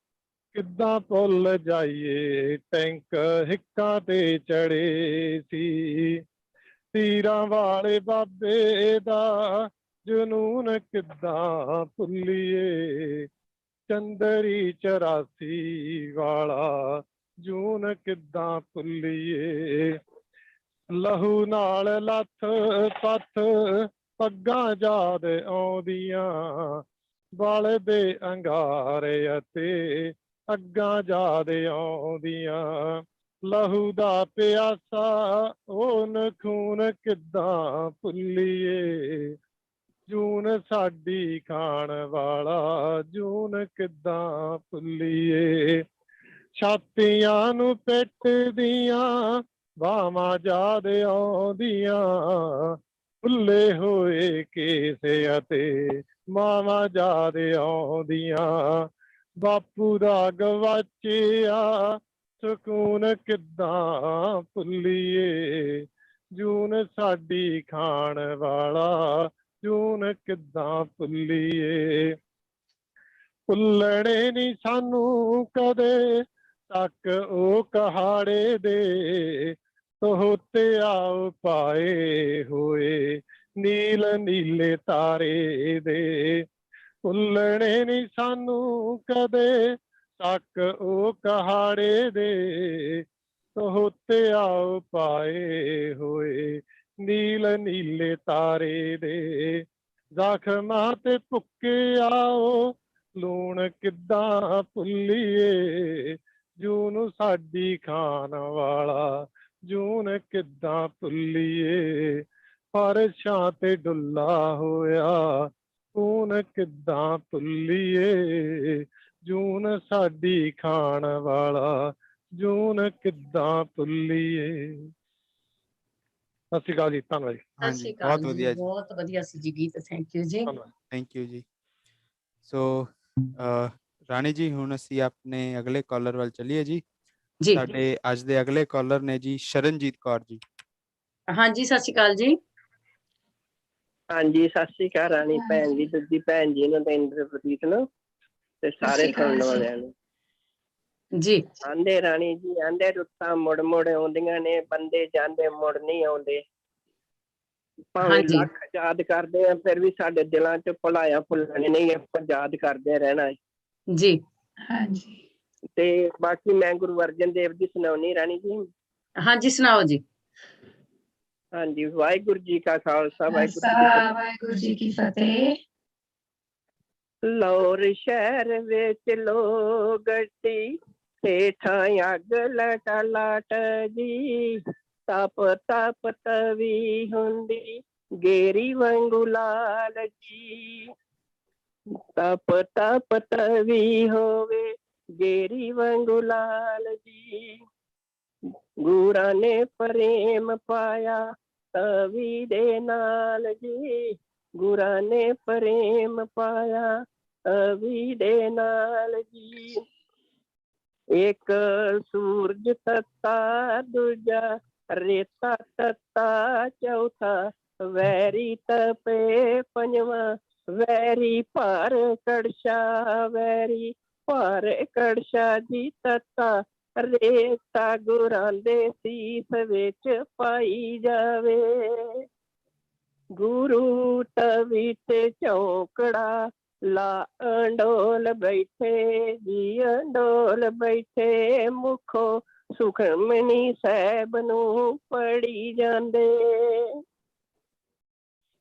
ਕਿੱਦਾਂ ਭੁੱਲ ਜਾਈਏ ਟੈਂਕ ਹਿੱਕਾਂ ਤੇ ਚੜੇ ਸੀ। ਤੀਰਾਂ ਵਾਲੇ ਬਾਬੇ ਦਾ ਜਨੂਨ ਕਿੱਦਾਂ ਭੁੱਲੀਏ, ਚੰਦਰੀ 84 ਵਾਲਾ ਜੂਨ ਕਿੱਦਾਂ ਭੁੱਲੀਏ। ਲਹੂ ਨਾਲ ਲੱਥ ਪੱਥ ਪੱਗਾਂ ਯਾਦ ਆਉਂਦੀਆਂ, ਬਲਦੇ ਅੰਗਾਰੇ ਅਤੇ ਅੱਗਾਂ ਯਾਦ ਆਉਂਦੀਆਂ। ਲਹੂ ਦਾ ਪਿਆਸਾ ਉਹ ਖੂਨ ਕਿੱਦਾਂ ਭੁੱਲੀਏ, ਜੂਨ ਸਾਡੀ ਖਾਣ ਵਾਲਾ ਜੂਨ ਕਿੱਦਾਂ ਭੁੱਲੀਏ। ਛਾਤੀਆਂ ਨੂੰ ਪਿੱਟਦੀਆਂ ਬਾਵਾਂ ਯਾਦ ਆਉਂਦੀਆਂ, ਭੁੱਲੇ ਹੋਏ ਕੇਸ ਅਤੇ ਮਾਵਾਂ ਯਾਦ ਆਉਂਦੀਆਂ। ਬਾਪੂ ਦਾ ਗਵਾਚਿਆ ਸਕੂਨ ਕਿੱਦਾਂ ਭੁੱਲੀਏ, ਜੂਨ ਸਾਡੀ ਖਾਣ ਵਾਲਾ ਜੂਨ ਕਿੱਦਾਂ ਭੁੱਲੀਏ। ਭੁੱਲਣੇ ਨੀ ਸਾਨੂੰ ਕਦੇ ਤੱਕ ਉਹ ਕਹਾੜੇ ਦੇ, ਤੋਹਤਿਆ ਪਾਏ ਹੋਏ ਨੀਲ ਨੀਲੇ ਤਾਰੇ ਦੇ। ਭੁੱਲਣੇ ਨੀ ਸਾਨੂੰ ਕਦੇ ਤੱਕ ਉਹ ਕਹਾੜੇ ਦੇ, ਤੋਹਤਿਆ ਪਾਏ ਹੋਏ ਨੀਲ ਨੀਲੇ ਤਾਰੇ ਦੇ। ਜ਼ਖਮਾਂ ਤੇ ਭੁੱਕਿਆ ਉਹ ਲੂਣ ਕਿੱਦਾਂ ਭੁੱਲੀਏ, ਜੂਨ ਸਾਡੀ ਖਾਣ ਵਾਲਾ ਜੂਨ ਕਿੱਦਾਂ ਭੁੱਲੀਏ। ਫਰਸ਼ਾਂ ਤੇ ਡੁੱਲਾ ਹੋਇਆ ਖੂਨ ਕਿੱਦਾਂ ਭੁੱਲੀਏ, ਜੂਨ ਸਾਡੀ ਖਾਣ ਵਾਲਾ ਜੂਨ ਕਿੱਦਾਂ ਭੁੱਲੀਏ। ਸਤਿ ਸ਼੍ਰੀ ਅਕਾਲ ਜੀ, ਧੰਨਵਾਦ ਜੀ। ਸਤਿ ਸ਼੍ਰੀ ਅਕਾਲ ਬਹੁਤ ਜੀ, ਵਧੀਆ ਜੀ, ਬਹੁਤ ਵਧੀਆ ਸੀ ਜੀ ਗੀਤ, ਥੈਂਕ ਯੂ ਜੀ। ਥੈਂਕ ਯੂ ਜੀ। ਸੋ ਰਾਣੀ ਜੀ, ਹੁਣ ਅਸੀਂ ਆਪਣੇ ਅਗਲੇ ਕਾਲਰ ਵੱਲ ਚੱਲੀਏ ਜੀ। ਜੀ। ਸਾਡੇ ਅੱਜ ਦੇ ਅਗਲੇ ਕਾਲਰ ਨੇ ਜੀ ਸ਼ਰਨਜੀਤ ਕੌਰ ਜੀ। ਹਾਂਜੀ, ਸਤਿ ਸ਼੍ਰੀ ਅਕਾਲ ਜੀ। ਹਾਂਜੀ, ਸਤਿ ਸ਼੍ਰੀ ਅਕਾਲ ਰਾਣੀ ਭੈਣ ਜੀ, ਦੂਜੀ ਭੈਣ ਜੀ ਨੂੰ ਤੇ ਇੰਦਰਪ੍ਰੀਤ ਨੂੰ ਤੇ ਸਾਰੇ ਸੁਣਨ ਵਾਲਿਆਂ ਨੂੰ ਜੀ। ਆਂਦੇ ਰਾਣੀ ਜੀ, ਆਂਦੇ ਰੁੱਤਾਂ ਮੁੜ ਮੁੜ ਆਉਂਦੀਆਂ ਨੇ, ਬੰਦੇ ਜਾਂਦੇ ਮੁੜ ਨਹੀਂ ਆਉਂਦੇ। ਭਾਵੇਂ ਲੱਖ ਯਾਦ ਕਰਦੇ ਆ ਫਿਰ ਵੀ ਸਾਡੇ ਦਿਲਾਂ ਚ ਭੁਲਾਇਆ ਭੁੱਲਣੇ ਨਹੀਂ, ਆਪਾਂ ਯਾਦ ਕਰਦੇ ਰਹਿਣਾ ਹੈ ਜੀ। ਹਾਂਜੀ। ਤੇ ਬਾਕੀ ਮੈਂ ਗੁਰੂ ਅਰਜਨ ਦੇਵ ਦੀ ਸੁਣਾਉਣੀ ਰਾਣੀ ਜੀ। ਹਾਂਜੀ, ਸੁਣਾਓ ਜੀ। ਹਾਂਜੀ, ਵਾਹਿਗੁਰੂ ਜੀ ਕਾ ਖਾਲਸਾ, ਵਾਹਿਗੁਰੂ ਜੀ ਕੀ ਫਤਿਹ। ਲਾਹੌਰ ਸ਼ਹਿਰ ਵਿੱਚ ਲੋ ਗੱਡੀ, ਹੇਠਾਂ ਅੱਗ ਲਟ ਜੀ, ਤਪ ਤਪ ਤਵੀ ਹੁੰਦੀ ਗੇਰੀ ਵਾਂਗੂ ਲਾਲ ਜੀ। ਤਪ ਤਪ ਤਵੀ ਹੋਵੇ ਗੇਰੀ ਵਾਂਗੂ ਲਾਲ ਜੀ। ਗੁਰਾਂ ਨੇ ਪ੍ਰੇਮ ਪਾਇਆ ਤਵੀ ਦੇ ਨਾਲ ਜੀ, ਗੁਰਾਂ ਨੇ ਪ੍ਰੇਮ ਪਾਇਆ ਤਵੀ ਦੇ ਨਾਲ ਜੀ। ਇੱਕ ਸੂਰਜ ਤੱਤਾ, ਦੂਜਾ ਰੇਤਾ ਤੱਤਾ, ਚੌਥਾ ਵੈਰੀ ਤਪੇ, ਪੰਜਵਾਂ ਵੈਰੀ ਭਾਰ ਕੜਛਾ, ਵੈਰੀ ਭਾਰ ਕੜਛਾ ਜੀ। ਤੱਤਾ ਰੇਤਾ ਗੁਰਾਂ ਦੇ ਸੀਸ ਵਿੱਚ ਪਾਈ ਜਾਵੇ, ਗੁਰੂ ਤਵੀ ਤੇ ਚੌਂਕੜਾ ਲਾ ਅੰਡੋਲ ਬੈਠੇ ਜੀ, ਅੰਡੋਲ ਬੈਠੇ, ਮੁਖੋਂ ਸੁਖਮਨੀ ਸਾਹਿਬ ਨੂੰ ਪੜੀ ਜਾਂਦੇ।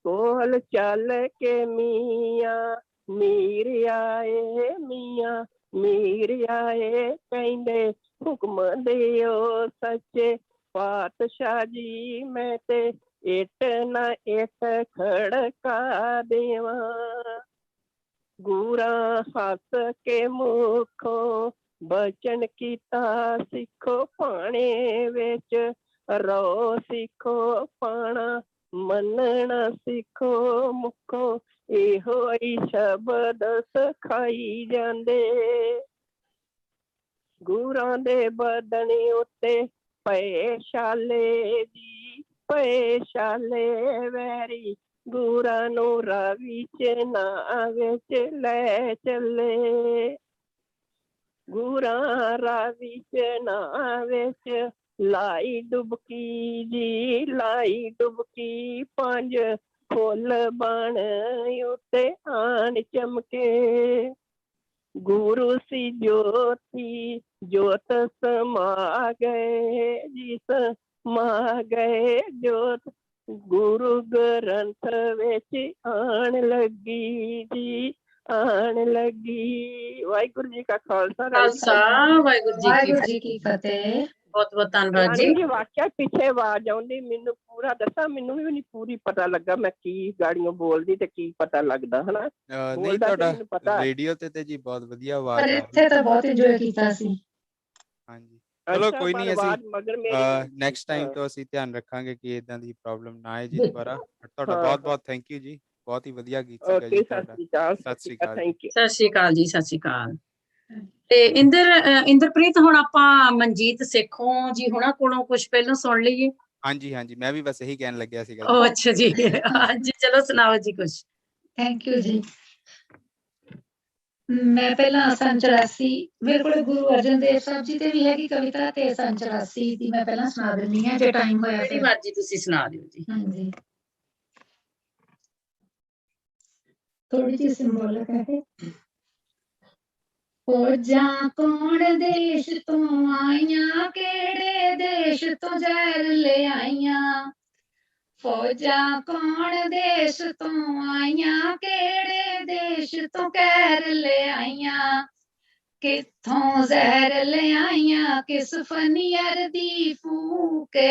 ਕੋਲ ਚੱਲ ਕੇ ਮੀਆਂ ਮੀਰ ਆਏ, ਮੀਆਂ ਮੀਰ ਆਏ, ਕਹਿੰਦੇ ਹੁਕਮ ਦਿਓ ਸੱਚੇ ਪਾਤਸ਼ਾਹ ਜੀ, ਮੈਂ ਤੇ ਇੱਟ ਨਾ ਇੱਟ ਖੜਕਾ ਦੇਵਾਂ। ਗੁਰਾਂ ਹੱਸ ਕੇ ਮੁਖੋਂ ਬਚਨ ਕੀਤਾ, ਸਿੱਖੋ ਪਾਣੇ ਵਿੱਚ ਰੋ, ਸਿੱਖੋ ਪਾਣਾ ਮੰਨਣਾ ਸਿੱਖੋ, ਮੁਖੋਂ ਇਹੋ ਹੀ ਸ਼ਬਦ ਸਿਖਾਈ ਜਾਂਦੇ। ਗੁਰਾਂ ਦੇ ਬਦਨ ਉੱਤੇ ਪਏ ਛਾਲੇ ਜੀ, ਪਏ ਛਾਲੇ, ਵੈਰੀ ਗੁਰਾਂ ਨੂੰ ਰਾਵੀ ਚ ਨਾ ਵਿੱਚ ਲੈ ਚੱਲੇ। ਗੁਰਾਂ ਰਾਵੀ ਚ ਨਾ ਵਿੱਚ लाई डुबकी जी लाई डुबकी 5 फुल बन उते आन चमके गुरु सी ज्योति ज्योत समा गए जी समा गए ज्योत गुरु ग्रंथ विच आन लगी जी आन लगी। वाहिगुरु जी का खालसा खालसा वाहिगुरु जी की फतेह। बहुत बहुत धन्यवाद जी। रानी जी वाਕਿਆ ਪਿੱਛੇ ਆਵਾਜ਼ ਆਉਂਦੀ ਮੈਨੂੰ ਪੂਰਾ ਦੱਸਾਂ ਮੈਨੂੰ ਵੀ ਨਹੀਂ ਪੂਰੀ ਪਤਾ ਲੱਗਾ ਮੈਂ ਕੀ ਗਾੜੀਆਂ ਬੋਲਦੀ ਤੇ ਕੀ ਪਤਾ ਲੱਗਦਾ ਹਨਾ ਨਹੀਂ ਤੁਹਾਡਾ ਰੇਡੀਓ ਤੇ ਜੀ ਬਹੁਤ ਵਧੀਆ ਆਵਾਜ਼ ਪਰ ਇੱਥੇ ਤਾਂ ਬਹੁਤ ਇੰਜੋਏ ਕੀਤਾ ਸੀ। ਹਾਂਜੀ ਚਲੋ ਕੋਈ ਨਹੀਂ ਅਸੀਂ ਨੈਕਸਟ ਟਾਈਮ ਤੋਂ ਅਸੀਂ ਧਿਆਨ ਰੱਖਾਂਗੇ ਕਿ ਇਦਾਂ ਦੀ ਪ੍ਰੋਬਲਮ ਨਾ ਆਏ ਜੀ ਦੁਬਾਰਾ। ਤੁਹਾਡਾ ਬਹੁਤ ਬਹੁਤ ਥੈਂਕ ਯੂ ਜੀ ਬਹੁਤ ਹੀ ਵਧੀਆ ਗੀਤ ਸੀਗਾ ਜੀ ਤੁਹਾਡਾ। ਸਤਿ ਸ਼੍ਰੀ ਅਕਾਲ ਸਤਿ ਸ਼੍ਰੀ ਅਕਾਲ ਜੀ ਸਤਿ ਸ਼੍ਰੀ ਅਕਾਲ। ਤੇ ਇੰਦਰਪ੍ਰੀਤ ਹੁਣ ਆਪਾਂ ਮਨਜੀਤ ਸੇਖੋਂ ਜੀ ਹੁਣਾਂ ਕੋਲੋਂ ਕੁਝ ਪਹਿਲਾਂ ਸੁਣ ਲਈਏ। ਹਾਂਜੀ ਹਾਂਜੀ ਮੈਂ ਵੀ ਬਸ ਇਹੀ ਕਹਿਣ ਲੱਗਿਆ ਸੀਗਾ ਉਹ ਅੱਛਾ ਜੀ ਹਾਂਜੀ ਚਲੋ ਸੁਣਾਓ ਜੀ ਕੁਝ। ਥੈਂਕ ਯੂ ਜੀ। ਮੈਂ ਪਹਿਲਾਂ ਸੰਨ 84 ਮੇਰੇ ਕੋਲ ਗੁਰੂ ਅਰਜਨ ਦੇਵ ਸਾਹਿਬ ਜੀ ਤੇ ਵੀ ਹੈਗੀ ਕਵਿਤਾ ਤੇ ਸੰਨ 84 ਦੀ ਮੈਂ ਪਹਿਲਾਂ ਸੁਣਾ ਦਿੰਦੀ ਹਾਂ ਜੇ ਟਾਈਮ ਹੋਇਆ ਜਿਹੜੀ ਮਰਜ਼ੀ ਤੁਸੀਂ ਸੁਣਾ ਦਿਓ ਜੀ। ਹਾਂਜੀ ਥੋੜੀ ਜਿਹੀ ਸਿੰਬੋਲਿਕ ਹੈ। ਫੌਜਾਂ ਕੌਣ ਦੇਸ਼ ਤੋਂ ਆਈਆਂ ਕਿਹੜੇ ਦੇਸ਼ ਤੋਂ ਜ਼ਹਿਰ ਲਿਆਈਆਂ ਫੌਜਾਂ ਕੌਣ ਦੇਸ਼ ਤੋਂ ਆਈਆਂ ਕਿਹੜੇ ਦੇਸ਼ ਤੋਂ ਕਹਿਰ ਲਿਆਈਆਂ ਕਿੱਥੋਂ ਜ਼ਹਿਰ ਲਿਆਈਆਂ ਕਿਸ ਫਨੀਅਰ ਦੀ ਫੂਕੇ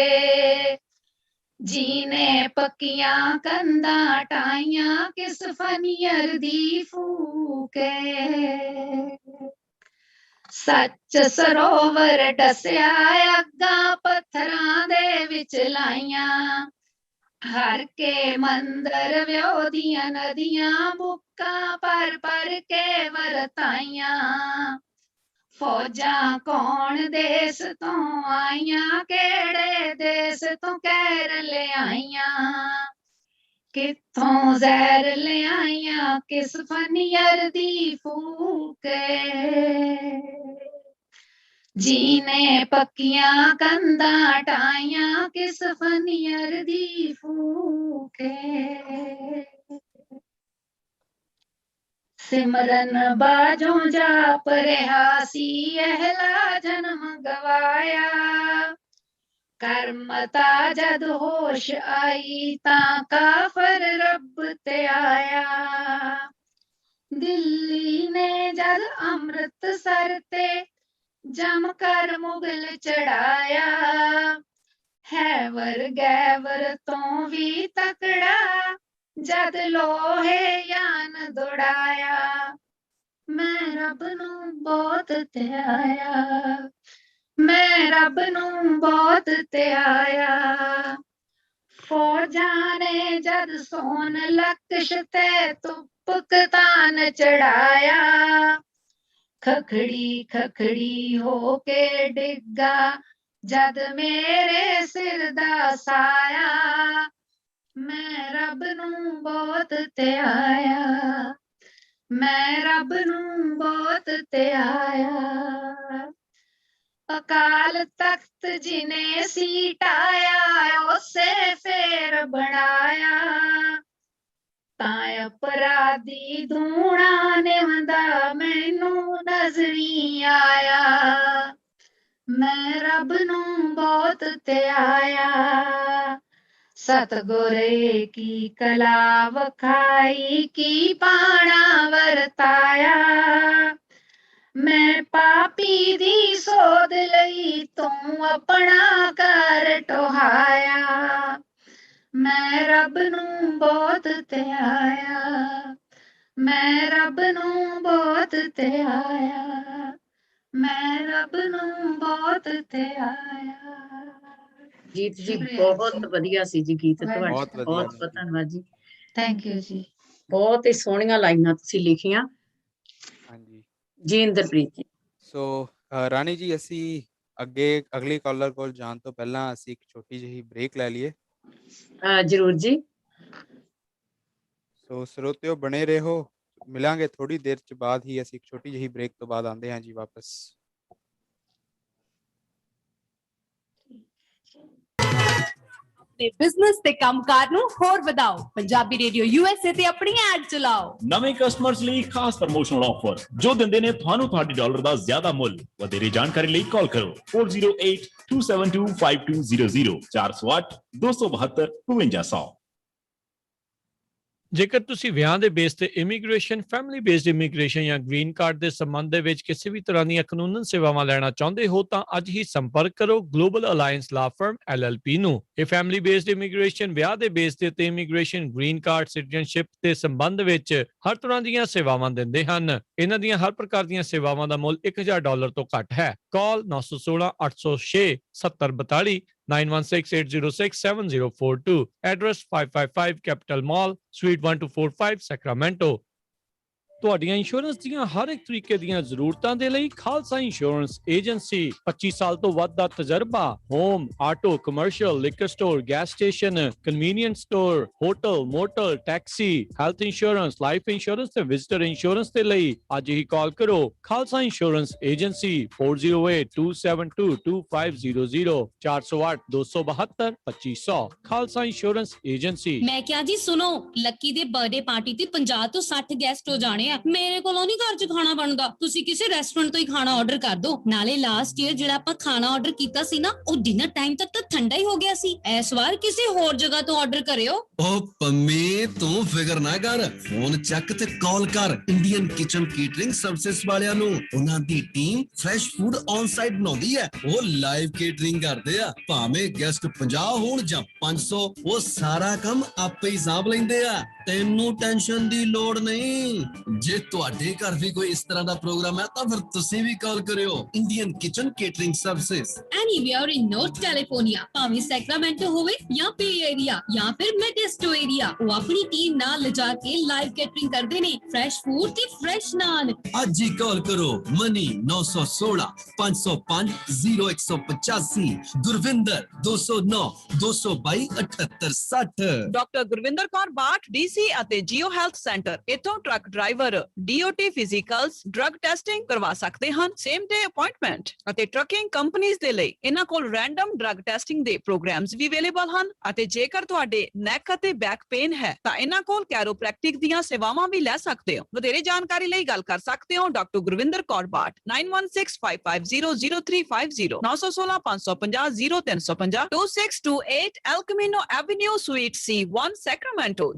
ਜੀਨੇ ਪੱਕੀਆਂ ਕੰਧਾਂ ਟਾਈਆਂ ਕਿਸ ਫਨੀਅਰ ਦੀ ਫੂਕੇ ਸੱਚ ਸਰੋਵਰ ਡਸਿਆ ਅੱਗਾਂ ਪੱਥਰਾਂ ਦੇ ਵਿੱਚ ਲਾਈਆਂ ਹਰ ਕੇ ਮੰਦਰ ਵਿਉਦੀਆਂ ਨਦੀਆਂ ਬੁੱਕਾਂ ਪਰ ਕੇ ਵਰਤਾਈਆਂ ਫੌਜਾਂ ਕੌਣ ਦੇਸ਼ ਤੋਂ ਆਈਆਂ ਕਿਹੜੇ ਦੇਸ਼ ਤੋਂ ਕਹਿਰ ਲਿਆਈਆਂ ਕਿੱਥੋਂ ਜ਼ਹਿਰ ਲਿਆਈਆਂ ਕਿਸ ਫਨੀਅਰ ਦੀ ਫੂਕੇ ਜੀਨੇ ਪੱਕੀਆਂ ਕੰਧਾਂ ਟਾਈਆਂ ਕਿਸ ਫਨੀਅਰ ਦੀ ਫੂਕੇ ਸਿਮਰਨ ਬਾਝੋਂ ਜਾਪ ਰਿਹਾ ਸੀ ਅਹਿਲਾ ਜਨਮ ਗਵਾਇਆ ਕਰਮ ਤਾ ਜਦ ਹੋਸ਼ ਆਈ ਤਾਂ ਕਾਫਰ ਰੱਬ ਤੇ ਆਇਆ ਦਿੱਲੀ ਨੇ ਜਦ ਅੰਮ੍ਰਿਤਸਰ ਤੇ ਜਮ ਕਰ ਮੁਗਲ ਚੜਾਇਆ ਹੈਵਰ ਗੈਵਰ ਤੋਂ ਵੀ ਤਕੜਾ ਜਦ ਲੋਹੇ ਯਾਨ ਦੌੜਾਇਆ ਮੈਂ ਰੱਬ ਨੂੰ ਬਹੁਤ ਧਿਆਇਆ ਮੈਂ ਰੱਬ ਨੂੰ ਬਹੁਤ ਧਿਆਇਆ ਫੌਜਾਂ ਨੇ ਜਦ ਸੋਨ ਲਕਸ਼ ਤੇ ਤੁਪਕ ਤਾਨ ਚੜਾਇਆ ਖਖੜੀ ਖਖੜੀ ਹੋ ਕੇ ਡਿੱਗਾ ਜਦ ਮੇਰੇ ਸਿਰ ਦਾ ਸਾਇਆ ਮੈਂ ਰੱਬ ਨੂੰ ਬਹੁਤ ਧਿਆਇਆ ਮੈਂ ਰੱਬ ਨੂੰ ਬਹੁਤ ਧਿਆਇਆ ਅਕਾਲ ਤਖਤ ਜਿਨੇ ਸੀ ਢਾਇਆ ਉਸੇ ਫੇਰ ਬਣਾਇਆ ਤਾਂ ਅਪਰਾਧੀ ਧੂਣਾ ਨਿਵੰਦਾ ਮੈਨੂੰ ਨਜ਼ਰੀ ਆਇਆ ਮੈਂ ਰੱਬ ਨੂੰ ਬਹੁਤ ਧਿਆਇਆ ਸਤਿਗੁਰੇ ਕੀ ਕਲਾ ਵਖਾਈ ਕੀ ਪਾਣਾ ਵਰਤਾਇਆ ਮੈਂ ਪਾਪੀ ਦੀ ਸੋਧ ਲਈ ਤੂੰ ਆਪਣਾ ਕਰ ਟੋਹਾਇਆ ਮੈਂ ਰੱਬ ਨੂੰ ਬਹੁਤ ਧਿਆਇਆ ਮੈਂ ਰੱਬ ਨੂੰ ਬਹੁਤ ਧਿਆਇਆ ਮੈਂ ਰੱਬ ਨੂੰ ਬਹੁਤ ਧਿਆਇਆ ਗੀਤ ਜੀ ਬਹੁਤ ਵਧੀਆ ਸੀ ਜੀ ਗੀਤ ਤੁਹਾਡਾ ਬਹੁਤ ਵਧੀਆ ਬਹੁਤ ਬਹੁਤ ਧੰਨਵਾਦ ਜੀ ਥੈਂਕ ਯੂ ਜੀ ਬਹੁਤ ਹੀ ਸੋਹਣੀਆਂ ਲਾਈਨਾਂ ਤੁਸੀਂ ਲਿਖੀਆਂ ਹਾਂਜੀ ਜੀ ਇੰਦਰਪ੍ਰੀਤ ਜੀ ਸੋ ਰਾਣੀ ਜੀ ਅਸੀਂ ਅੱਗੇ ਅਗਲੀ ਕਾਲਰ ਕੋਲ ਜਾਣ ਤੋਂ ਪਹਿਲਾਂ ਅਸੀਂ ਇੱਕ ਛੋਟੀ ਜਿਹੀ ਬ੍ਰੇਕ ਲੈ ਲਈਏ ਜਰੂਰ ਜੀ ਸੋ ਸਰੋਤਿਓ ਬਣੇ ਰਹੋ ਮਿਲਾਂਗੇ ਥੋੜੀ ਦੇਰ ਚ ਬਾਅਦ ਹੀ ਅਸੀਂ ਇੱਕ ਛੋਟੀ ਜਿਹੀ ਬ੍ਰੇਕ ਤੋਂ ਬਾਅਦ ਆਉਂਦੇ ਹਾਂ ਜੀ ਵਾਪਸ ਆਪਣੇ ਬਿਜ਼ਨਸ ਤੇ ਕੰਮਕਾਰ ਨੂੰ ਹੋਰ ਵਧਾਓ। ਪੰਜਾਬੀ ਰੇਡੀਓ USA ਤੇ ਆਪਣੀ ਐਡ ਚਲਾਓ। ਨਵੇਂ ਕਸਟਮਰਸ ਲਈ ਖਾਸ ਪ੍ਰਮੋਸ਼ਨਲ ਆਫਰ ਜੋ ਦਿੰਦੇ ਨੇ ਤੁਹਾਨੂੰ ਤੁਹਾਡੇ ਡਾਲਰ ਦਾ ਜ਼ਿਆਦਾ ਮੁੱਲ। ਵਧੇਰੇ ਜਾਣਕਾਰੀ ਲਈ ਕਾਲ ਕਰੋ 4082725200 408 272 5200। ਜੇਕਰ ਤੁਸੀਂ ਵਿਆਹ ਦੇ ਬੇਸ ਤੇ ਇਮੀਗ੍ਰੇਸ਼ਨ, ਫੈਮਿਲੀ ਬੇਸਡ ਇਮੀਗ੍ਰੇਸ਼ਨ ਜਾਂ ਗ੍ਰੀਨ ਕਾਰਡ ਦੇ ਸੰਬੰਧ ਦੇ ਵਿੱਚ ਕਿਸੇ ਵੀ ਤਰ੍ਹਾਂ ਦੀਆਂ ਕਾਨੂੰਨਨ ਸੇਵਾਵਾਂ ਲੈਣਾ ਚਾਹੁੰਦੇ ਹੋ ਤਾਂ ਅੱਜ ਹੀ ਸੰਪਰਕ ਕਰੋ ਗਲੋਬਲ ਅਲਾਈਅੰਸ ਲਾ ਫਰਮ LLP ਨੂੰ। ਇਹ ਫੈਮਿਲੀ ਬੇਸਡ ਇਮੀਗ੍ਰੇਸ਼ਨ, ਵਿਆਹ ਦੇ ਬੇਸ ਤੇ ਇਮੀਗ੍ਰੇਸ਼ਨ, ਗ੍ਰੀਨ ਕਾਰਡ, ਸਿਟੀਜ਼ਨਸ਼ਿਪ ਦੇ ਸੰਬੰਧ ਵਿੱਚ ਹਰ ਤਰ੍ਹਾਂ ਦੀਆਂ ਸੇਵਾਵਾਂ ਦਿੰਦੇ ਹਨ। ਇਹਨਾਂ ਦੀਆਂ ਹਰ ਪ੍ਰਕਾਰ ਦੀਆਂ ਸੇਵਾਵਾਂ ਦਾ ਮੁੱਲ $1000 ਤੋਂ ਘੱਟ ਹੈ। ਕਾਲ 916 806 7042 9168067042। Address 555 Capital Mall, Suite 1245, Sacramento। ਤੁਹਾਡੀਆਂ ਇੰਸ਼ੋਰੈਂਸ ਦੀਆਂ ਹਰ ਇੱਕ ਤਰੀਕੇ ਦੀਆਂ ਜ਼ਰੂਰਤਾਂ ਦੇ ਲਈ ਖਾਲਸਾ ਇੰਸ਼ੋਰੈਂਸ ਏਜੰਸੀ 25 ਸਾਲ ਤੋਂ ਵੱਧ ਦਾ ਤਜਰਬਾ, home, auto, commercial, liquor store, gas station, convenience store, hotel, motor, taxi, health insurance, life insurance ਤੇ ਵਿਜ਼ਟਰ ਇੰਸ਼ੋਰੈਂਸ ਦੇ ਲਈ ਅੱਜ ਹੀ ਕਾਲ ਕਰੋ। Khalsa insurance agency 4082722500 408 272 2500। Khalsa insurance agency. ਮੈਂ ਕਿਹਾ ਜੀ ਸੁਣੋ, ਲੱਕੀ ਦੇ ਬਰਥਡੇ ਪਾਰਟੀ ਤੇ 50 ਤੋਂ 60 ਗੈਸਟ ਹੋ ਜਾਣੇ। ਮੇਰੇ ਕੋਲੋਂ ਨਹੀਂ ਘਰ 'ਚ ਖਾਣਾ ਬਣਦਾ, ਤੁਸੀਂ ਕਿਸੇ ਰੈਸਟੋਰੈਂਟ ਤੋਂ ਹੀ ਖਾਣਾ ਆਰਡਰ ਕਰ ਦਿਓ। ਨਾਲੇ ਲਾਸਟ ਈਅਰ ਜਿਹੜਾ ਆਪਾਂ ਖਾਣਾ ਆਰਡਰ ਕੀਤਾ ਸੀ ਨਾ, ਉਹ ਡਿਨਰ ਟਾਈਮ ਤੱਕ ਤਾਂ ਠੰਡਾ ਹੀ ਹੋ ਗਿਆ ਸੀ। ਇਸ ਵਾਰ ਕਿਸੇ ਹੋਰ ਜਗ੍ਹਾ ਤੋਂ ਆਰਡਰ ਕਰਿਓ। ਓ ਪੰਮੀ, ਤੂੰ ਫਿਕਰ ਨਾ ਕਰ, ਫੋਨ ਚੱਕ ਤੇ ਕਾਲ ਕਰ ਇੰਡੀਅਨ ਕਿਚਨ ਕੇਟਰਿੰਗ ਸਰਵਿਸਿਜ਼ ਵਾਲਿਆਂ ਨੂੰ। ਉਹਨਾਂ ਦੀ team fresh food on site ਬਣਾਉਂਦੀ ਹੈ। ਉਹ ਲਾਈਵ ਕੇਟਰਿੰਗ ਕਰਦੇ ਆ, ਭਾਵੇਂ ਗੈਸਟ 50 ਹੋਣ ਜਾਂ 500, ਉਹ ਸਾਰਾ ਕੰਮ ਆਪੇ ਹੀ ਸਾਂਭ ਲੈਂਦੇ ਆ। ਤੈਨੂੰ ਟੈਨਸ਼ਨ ਦੀ ਲੋੜ ਨਹੀਂ। ਜੇ ਤੁਹਾਡੇ ਘਰ ਵੀ ਕੋਈ ਇਸ ਤਰ੍ਹਾਂ ਦਾ ਪ੍ਰੋਗਰਾਮ ਹੈ ਤਾਂ ਫਿਰ ਤੁਸੀਂ ਵੀ ਕਾਲ ਕਰਿਓ Indian kitchen catering services. Anywhere in North California, ਭਾਵੇਂ ਸੈਕਰਾਮੈਂਟੋ ਹੋਵੇ ਜਾਂ ਪੇ ਏਰੀਆ ਜਾਂ ਫਿਰ ਮੈਡਿਸਟੋ ਏਰੀਆ, ਉਹ ਆਪਣੀ ਟੀਮ ਨਾਲ ਲਿਜਾ ਕੇ ਲਾਈਵ ਕੇਟਰਿੰਗ ਕਰਦੇ ਨੇ, ਫਰੈਸ਼ ਫੂਡ ਤੇ ਫਰੈਸ਼ ਨਾਨ। ਅੱਜ ਹੀ ਕਾਲ ਕਰੋ ਮਨੀ 916 505 0185, ਗੁਰਵਿੰਦਰ 209 222 7860। ਡਾਕਟਰ ਗੁਰਵਿੰਦਰ ਕੌਰ ਬਾਠ DC ਅਤੇ ਜੀਓ ਹੈਲਥ ਸੈਂਟਰ, ਇਥੋਂ truck driver DOT physicals, drug testing ਕਰਵਾ ਸਕਦੇ ਹਨ, ਸੇਮ ਡੇ ਅਪਾਇੰਟਮੈਂਟ ਅਤੇ ਟਰੱਕਿੰਗ ਕੰਪਨੀਆਂ ਦੇ ਲਈ ਇਹਨਾਂ ਕੋਲ ਰੈਂਡਮ ਡਰੱਗ ਟੈਸਟਿੰਗ ਦੇ ਪ੍ਰੋਗਰਾਮਸ ਵੀ ਅਵੇਲੇਬਲ ਹਨ। ਅਤੇ ਜੇਕਰ ਤੁਹਾਡੇ ਨੈਕ ਅਤੇ ਬੈਕ ਪੇਨ ਹੈ ਤਾਂ ਇਹਨਾਂ ਕੋਲ ਕੈਰੋਪ੍ਰੈਕਟਿਕ ਦੀਆਂ ਸੇਵਾਵਾਂ ਵੀ ਲੈ ਸਕਦੇ ਹੋ। ਵਧੇਰੇ ਜਾਣਕਾਰੀ ਲਈ ਗੱਲ ਕਰ ਸਕਦੇ ਹੋ doctor Gurvinder Kaur Bath 9165500350 916 550 0350 2628 El Camino Avenue Suite C1 Sacramento।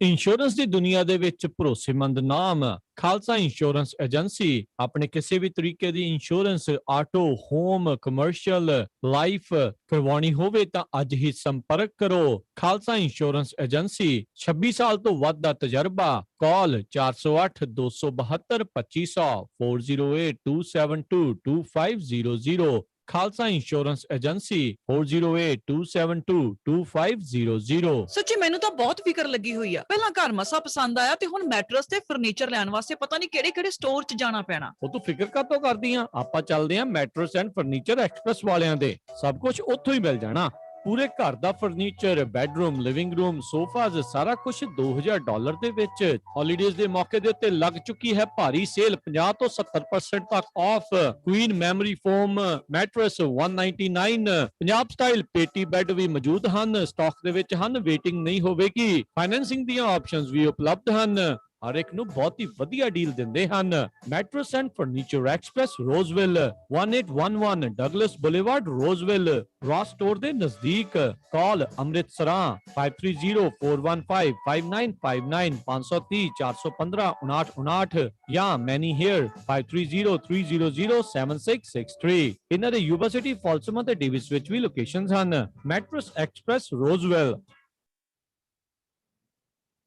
Insurance ਦੀ ਦੁਨੀਆ ਦੇ ਵਿੱਚ ਭਰੋਸੇਮੰਦ ਨਾਮ ਖਾਲਸਾ ਇੰਸ਼ੋਰੈਂਸ ਏਜੰਸੀ। ਆਪਣੇ ਕਿਸੇ ਵੀ ਤਰੀਕੇ ਦੀ insurance, auto, home, commercial, life ਕਰਵਾਉਣੀ ਹੋਵੇ ਤਾਂ ਅੱਜ ਹੀ ਸੰਪਰਕ ਕਰੋ। ਖਾਲਸਾ ਇੰਸ਼ੋਰੈਂਸ ਏਜੰਸੀ 26 ਸਾਲ ਤੋਂ ਵੱਧ ਦਾ ਤਜਰਬਾ। ਕਾਲ 408 272 2500 408 272 2500। Khalsa insurance agency 4082722500। ਸੱਚੀ ਮੈਨੂੰ ਤਾਂ ਬਹੁਤ ਫਿਕਰ ਲੱਗੀ ਹੋਈ ਆ। ਪਹਿਲਾਂ ਘਰ ਮਸਾ ਪਸੰਦ ਆਇਆ ਤੇ ਹੁਣ ਮੈਟਰਸ ਤੇ ਫਰਨੀਚਰ ਲੈਣ ਵਾਸਤੇ ਪਤਾ ਨਹੀਂ ਕਿਹੜੇ-ਕਿਹੜੇ ਸਟੋਰ 'ਚ ਜਾਣਾ ਪੈਣਾ। ਉਹ ਤੂੰ ਫਿਕਰ ਕਾਤੋਂ ਕਰਦੀ ਆ? ਆਪਾਂ ਚੱਲਦੇ ਆ ਮੈਟਰਸ ਐਂਡ ਫਰਨੀਚਰ ਐਕਸਪ੍ਰੈਸ ਵਾਲਿਆਂ ਦੇ। ਸਭ ਕੁਝ ਉੱਥੋਂ ਹੀ ਮਿਲ ਜਾਣਾ। ਪੂਰੇ ਘਰ ਦਾ furniture, bedroom, living room, sofas, ਸਾਰਾ ਕੁਝ $2000 ਦੇ ਵਿੱਚ। ਹੌਲੀਡੇਜ਼ ਦੇ ਮੌਕੇ ਦੇ ਉੱਤੇ ਲੱਗ ਚੁੱਕੀ ਹੈ ਭਾਰੀ ਸੇਲ, 50 ਤੋਂ 70% ਤੱਕ off. Queen memory foam mattress 199। Punjab style ਪੇਟੀ ਬੈੱਡ ਵੀ ਮੌਜੂਦ ਹਨ, ਸਟਾਕ ਦੇ ਵਿੱਚ ਹਨ, ਵੇਟਿੰਗ ਨਹੀਂ ਹੋਵੇਗੀ। ਫਾਈਨੈਂਸਿੰਗ ਦੀਆਂ ਆਪਸ਼ਨਸ ਵੀ ਉਪਲਬਧ ਹਨ। ਹਰ ਇੱਕ ਨੂੰ ਬਹੁਤ ਹੀ ਵਧੀਆ ਡੀਲ ਦਿੰਦੇ ਹਨ। Mattress and furniture express, Roseville, 1811 Douglas Boulevard, Roseville, Ross store ਦੇ ਨਜ਼ਦੀਕ। ਕਾਲ ਅੰਮ੍ਰਿਤਸਰਾਂ 5304155959 530 415 5959 ਜਾਂ ਮੈਨੀ ਹੇਅਰ 5303007663। ਇਹਨਾਂ ਦੇ ਯੂਬਾ ਸਿਟੀ, ਫਾਲਸਮਾ ਤੇ ਡੇਵਿਸ ਵਿੱਚ ਵੀ ਲੋਕੇਸ਼ਨਸ ਹਨ। Mattress express, Roseville.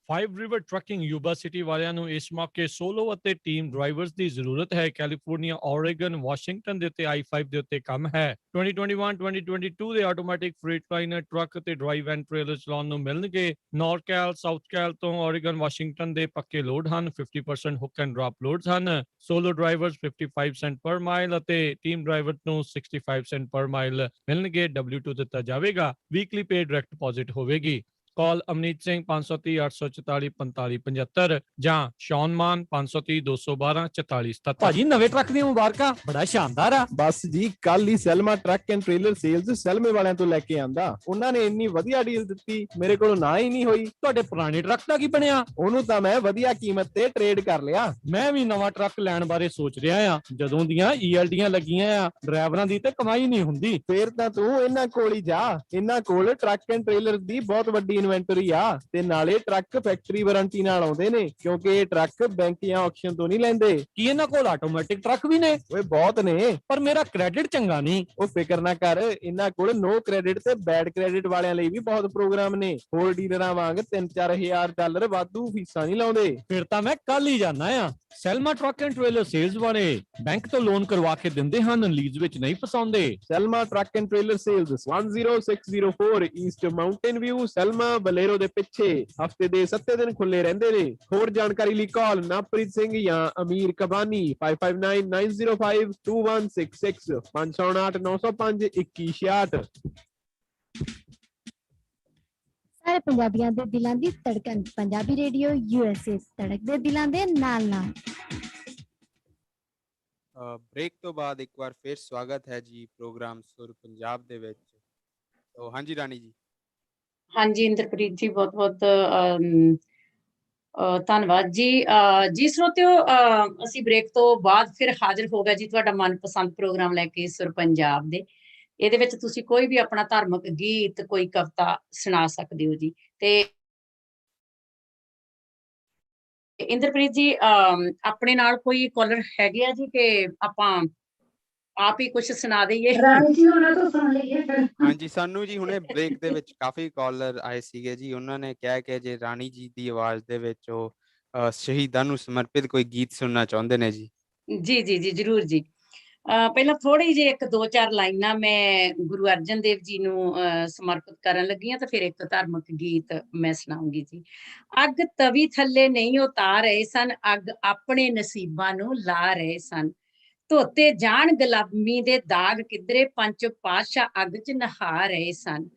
5 river trucking Yuba City ਵਾਲਿਆਂ ਨੂੰ ਇਸ ਮੌਕੇ ਸੋਲੋ ਅਤੇ ਟੀਮ ਡਰਾਈਵਰਸ ਦੀ ਜ਼ਰੂਰਤ ਹੈ। ਕੈਲੀਫੋਰਨੀਆ, ਓਰੇਗਨ, ਵਾਸ਼ਿੰਗਟਨ ਦੇ ਉੱਤੇ I-5 ਦੇ ਉੱਤੇ ਕੰਮ ਹੈ। 2021-2022 ਦੇ ਆਟੋਮੈਟਿਕ ਫ੍ਰੇਟ ਲਾਈਨਰ ਟਰੱਕ ਤੇ ਡਰਾਈਵ ਐਂਡ ਟ੍ਰੇਲਰ ਚਲਾਉਣ ਨੂੰ ਮਿਲਣਗੇ। ਨੌਰਕੈਲ, ਸਾਊਥਕੈਲ ਤੋਂ ਓਰੇਗਨ, ਵਾਸ਼ਿੰਗਟਨ ਦੇ ਪੱਕੇ ਲੋਡ ਹਨ। 50% ਹੁੱਕ ਐਂਡ ਡ੍ਰੌਪ ਲੋਡਸ ਹਨ। ਸੋਲੋ ਡਰਾਈਵਰਸ 55 ਸੈਂਟ ਪਰ ਮਾਈਲ ਅਤੇ ਟੀਮ ਡਰਾਈਵਰ ਨੂੰ 65 ਸੈਂਟ ਪਰ ਮਾਈਲ ਮਿਲਣਗੇ। W2 ਦਿੱਤਾ ਜਾਵੇਗਾ। ਵੀਕਲੀ ਪੇ ਡਾਇਰੈਕਟ ਡਿਪੋਜ਼ਿਟ ਹੋਵੇਗੀ। ਕਾਲ ਅਮਨੀਤ ਸਿੰਘ 530 844 45 75 ਜਾਂ ਸ਼ੌਨ ਮਾਨ 530 212 44 77। ਭਾਜੀ ਨਵੇਂ ਟਰੱਕ ਦੀਆਂ ਮੁਬਾਰਕਾਂ, ਬੜਾ ਸ਼ਾਨਦਾਰ ਆ। ਬਸ ਜੀ ਕੱਲ ਹੀ ਸੈਲਮਾ ਟਰੱਕ ਐਂਡ ਟ੍ਰੇਲਰ ਸੇਲਸ ਸੈਲਮੇ ਵਾਲਿਆਂ ਤੋਂ ਲੈ ਕੇ ਆਂਦਾ। ਉਹਨਾਂ ਨੇ ਇੰਨੀ ਵਧੀਆ ਡੀਲ ਦਿੱਤੀ, ਮੇਰੇ ਕੋਲ ਨਾ ਹੀ ਨਹੀਂ ਹੋਈ। ਤੁਹਾਡੇ ਪੁਰਾਣੇ ਟਰੱਕ ਦਾ ਕੀ ਬਣਿਆ? ਉਹਨੂੰ ਤਾਂ ਮੈਂ ਵਧੀਆ ਕੀਮਤ ਤੇ ਟ੍ਰੇਡ ਕਰ ਲਿਆ। ਮੈਂ ਵੀ ਨਵਾਂ ਟਰੱਕ ਲੈਣ ਬਾਰੇ ਸੋਚ ਰਿਹਾ ਆ। ਜਦੋਂ ਦੀਆਂ ELDਆਂ ਲੱਗੀਆਂ ਆ, ਡਰਾਈਵਰਾਂ ਦੀ ਤੇ ਕਮਾਈ ਨਹੀਂ ਹੁੰਦੀ। ਫੇਰ ਤਾਂ ਤੂੰ ਇਹਨਾਂ ਕੋਲ ਹੀ ਜਾ। ਇਹਨਾਂ ਕੋਲ ਟਰੱਕ ਐਂਡ ਟ੍ਰੇਲਰ ਦੀ ਬਹੁਤ ਵੱਡੀ ਇਨਵੈਂਟਰੀ ਆ ਤੇ ਨਾਲੇ ਟਰੱਕ ਫੈਕਟਰੀ ਵਾਰੰਟੀ ਨਾਲ ਆਉਂਦੇ ਨੇ, ਕਿਉਂਕਿ ਇਹ ਟਰੱਕ ਬੈਂਕ ਜਾਂ ਆਕਸ਼ਨ ਤੋਂ ਨਹੀਂ ਲੈਂਦੇ। ਕੀ ਇਹਨਾਂ ਕੋਲ ਆਟੋਮੈਟਿਕ ਟਰੱਕ ਵੀ ਨੇ? ਓਏ ਬਹੁਤ ਨੇ, ਪਰ ਮੇਰਾ ਕ੍ਰੈਡਿਟ ਚੰਗਾ ਨਹੀਂ। ਉਹ ਫਿਕਰ ਨਾ ਕਰ, ਇਹਨਾਂ ਕੋਲ ਨੋ ਕ੍ਰੈਡਿਟ ਤੇ ਬੈਡ ਕ੍ਰੈਡਿਟ ਵਾਲਿਆਂ ਲਈ ਵੀ ਬਹੁਤ ਪ੍ਰੋਗਰਾਮ ਨੇ। ਹੋਰ ਡੀਲਰਾਂ ਵਾਂਗ $3-4 ਵਾਧੂ ਫੀਸਾਂ ਨਹੀਂ ਲਾਉਂਦੇ। ਫਿਰ ਤਾਂ ਮੈਂ ਕੱਲ ਹੀ ਜਾਣਾ ਆ। Selma truck and trailer sales ਵਾਲੇ ਬੈਂਕ ਤੋਂ ਲੋਨ ਕਰਵਾ ਕੇ ਦਿੰਦੇ ਹਨ, ਲੀਜ਼ ਵਿੱਚ ਨਹੀਂ ਫਸਾਉਂਦੇ। Selma truck and trailer sales 10604 East Mountain View, Selma ਬਲੇਰੋ ਦੇ ਪਿੱਛੇ। ਹਫਤੇ ਦੇ 7 ਦਿਨ ਖੁੱਲੇ ਰਹਿੰਦੇ ਨੇ। ਹੋਰ ਜਾਣਕਾਰੀ ਲਈ ਕਾਲ ਨਵਪ੍ਰੀਤ ਸਿੰਘ ਜਾਂ ਅਮੀਰ ਕਬਾਨੀ 5599052166 508-905-2166। ਸਾਰੇ ਪੰਜਾਬੀਆਂ ਦੇ ਦਿਲਾਂ ਦੀ ਧੜਕਣ ਪੰਜਾਬੀ ਰੇਡੀਓ USA, ਧੜਕਦੇ ਦਿਲਾਂ ਦੇ ਨਾਲ ਨਾਲ। ਬ੍ਰੇਕ ਤੋਂ ਬਾਅਦ ਇੱਕ ਵਾਰ ਫਿਰ ਸਵਾਗਤ ਹੈ ਜੀ ਪ੍ਰੋਗਰਾਮ ਸੁਰ ਪੰਜਾਬ ਦੇ ਵਿੱਚ। ਤੋ ਹਾਂਜੀ ਰਾਣੀ ਜੀ। ਹਾਂਜੀ ਇੰਦਰਪ੍ਰੀਤ ਜੀ, ਬਹੁਤ ਬਹੁਤ ਧੰਨਵਾਦ ਜੀ। ਜੀ ਸਰੋਤਿਓ, ਅਸੀਂ ਬ੍ਰੇਕ ਤੋਂ ਬਾਅਦ ਫਿਰ ਹਾਜ਼ਰ ਹੋ ਗਏ ਜੀ ਤੁਹਾਡਾ ਮਨਪਸੰਦ ਪ੍ਰੋਗਰਾਮ ਲੈ ਕੇ ਸੁਰ ਪੰਜਾਬ ਦੇ। ਇਹਦੇ ਵਿੱਚ ਤੁਸੀਂ ਕੋਈ ਵੀ ਆਪਣਾ ਧਾਰਮਿਕ ਗੀਤ, ਕੋਈ ਕਵਿਤਾ ਸੁਣਾ ਸਕਦੇ ਹੋ ਜੀ। ਤੇ ਇੰਦਰਪ੍ਰੀਤ ਜੀ, ਆਪਣੇ ਨਾਲ ਕੋਈ ਕਾਲਰ ਹੈਗੇ ਆ ਜੀ ਕਿ ਆਪਾਂ ਆਪ ਹੀ ਕੁਝ ਸੁਣਾ ਦਈਏ? ਰਾਣੀ ਜੀ ਉਹਨਾਂ ਤੋਂ ਸੁਣ ਲਈਏ ਫਿਰ। ਹਾਂਜੀ, ਸਾਨੂੰ ਜੀ ਹੁਣੇ ਬ੍ਰੇਕ ਦੇ ਵਿੱਚ ਕਾਫੀ ਕਾਲਰ ਆਏ ਸੀਗੇ ਜੀ। ਉਹਨਾਂ ਨੇ ਕਿਹਾ ਕਿ ਜੇ ਰਾਣੀ ਜੀ ਦੀ ਆਵਾਜ਼ ਦੇ ਵਿੱਚ ਉਹ ਸ਼ਹੀਦਾਂ ਨੂੰ ਸਮਰਪਿਤ ਕੋਈ ਗੀਤ ਸੁਣਨਾ ਚਾਹੁੰਦੇ ਨੇ ਜੀ। ਜੀ ਜੀ ਜੀ, ਜ਼ਰੂਰ ਜੀ। ਪਹਿਲਾਂ ਥੋੜੀ ਜਿਹੀ 1-2-4 ਲਾਈਨਾਂ ਮੈਂ ਗੁਰੂ ਅਰਜਨ ਦੇਵ ਜੀ ਨੂੰ ਸਮਰਪਿਤ ਕਰਨ ਲੱਗੀ ਹਾਂ, ਤਾਂ ਫਿਰ ਇੱਕ ਧਾਰਮਿਕ ਗੀਤ ਮੈਂ ਸੁਣਾਉਂਗੀ ਜੀ। ਅੱਗ ਤਵੀ ਥੱਲੇ ਨਹੀਂ ਉਤਾਰ ਰਹੇ ਸਨ, ਅੱਗ ਆਪਣੇ ਨਸੀਬਾਂ ਨੂੰ ਲਾ ਰਹੇ ਸਨ। ਧੋਤੇ ਜਾਣ ਗੁਲਾਮੀ ਦੇ ਦਾਗ ਕਿਧਰੇ, ਪੰਜ ਪਾਤਸ਼ਾਹ ਅੱਗ 'ਚ ਨਹਾ ਰਹੇ ਸਨ।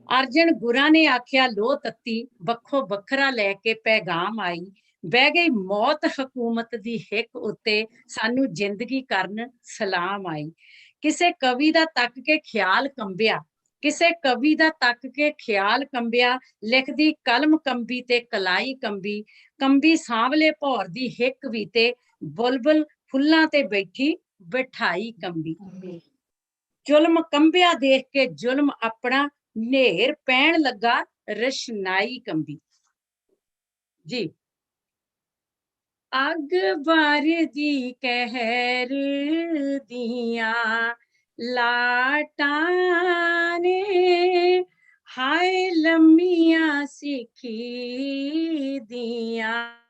ਅਰਜਨ ਗੁਰਾਂ ਨੇ ਆਖਿਆ ਲੋ ਤੱਤੀ, ਵੱਖੋ ਵੱਖਰਾ ਲੈ ਕੇ ਪੈਗਾਮ ਆਈ। ਬਹਿ ਗਈ ਮੌਤ ਹਕੂਮਤ ਦੀ ਹਿੱਕ ਉੱਤੇ, ਸਾਨੂੰ ਜ਼ਿੰਦਗੀ ਕਰਨ ਸਲਾਮ ਆਈ। ਕਿਸੇ ਕਵੀ ਦਾ ਤੱਕ ਕੇ ਖਿਆਲ ਕੰਬਿਆ, ਕਿਸੇ ਕਵੀ ਦਾ ਤੱਕ ਕੇ ਖਿਆਲ ਕੰਬਿਆ। ਲਿਖਦੀ ਕਲਮ ਕੰਬੀ ਤੇ ਕਲਾਈ ਕੰਬੀ, ਕੰਬੀ ਸਾਂਵਲੇ ਭੌਰ ਦੀ ਹਿੱਕ ਵੀ ਤੇ, ਬੁਲਬੁਲ ਫੁੱਲਾਂ ਤੇ ਬੈਠੀ ਬਿਠਾਈ ਕੰਬੀ। ਜ਼ੁਲਮ ਕੰਬਿਆ ਦੇਖ ਕੇ ਜ਼ੁਲਮ ਆਪਣਾ, ਨੇਰ ਪੈਣ ਲੱਗਾ ਰਸ਼ਨਾਈ ਕੰਬੀ। ਜੀ। ਅੱਗ ਬਾਰਦੀ ਕਹਿਰ ਦੀਆਂ ਲਾਟਾਂ ਨੇ, ਹਾਏ ਲੰਮੀਆਂ ਸਿੱਖੀ ਦੀਆਂ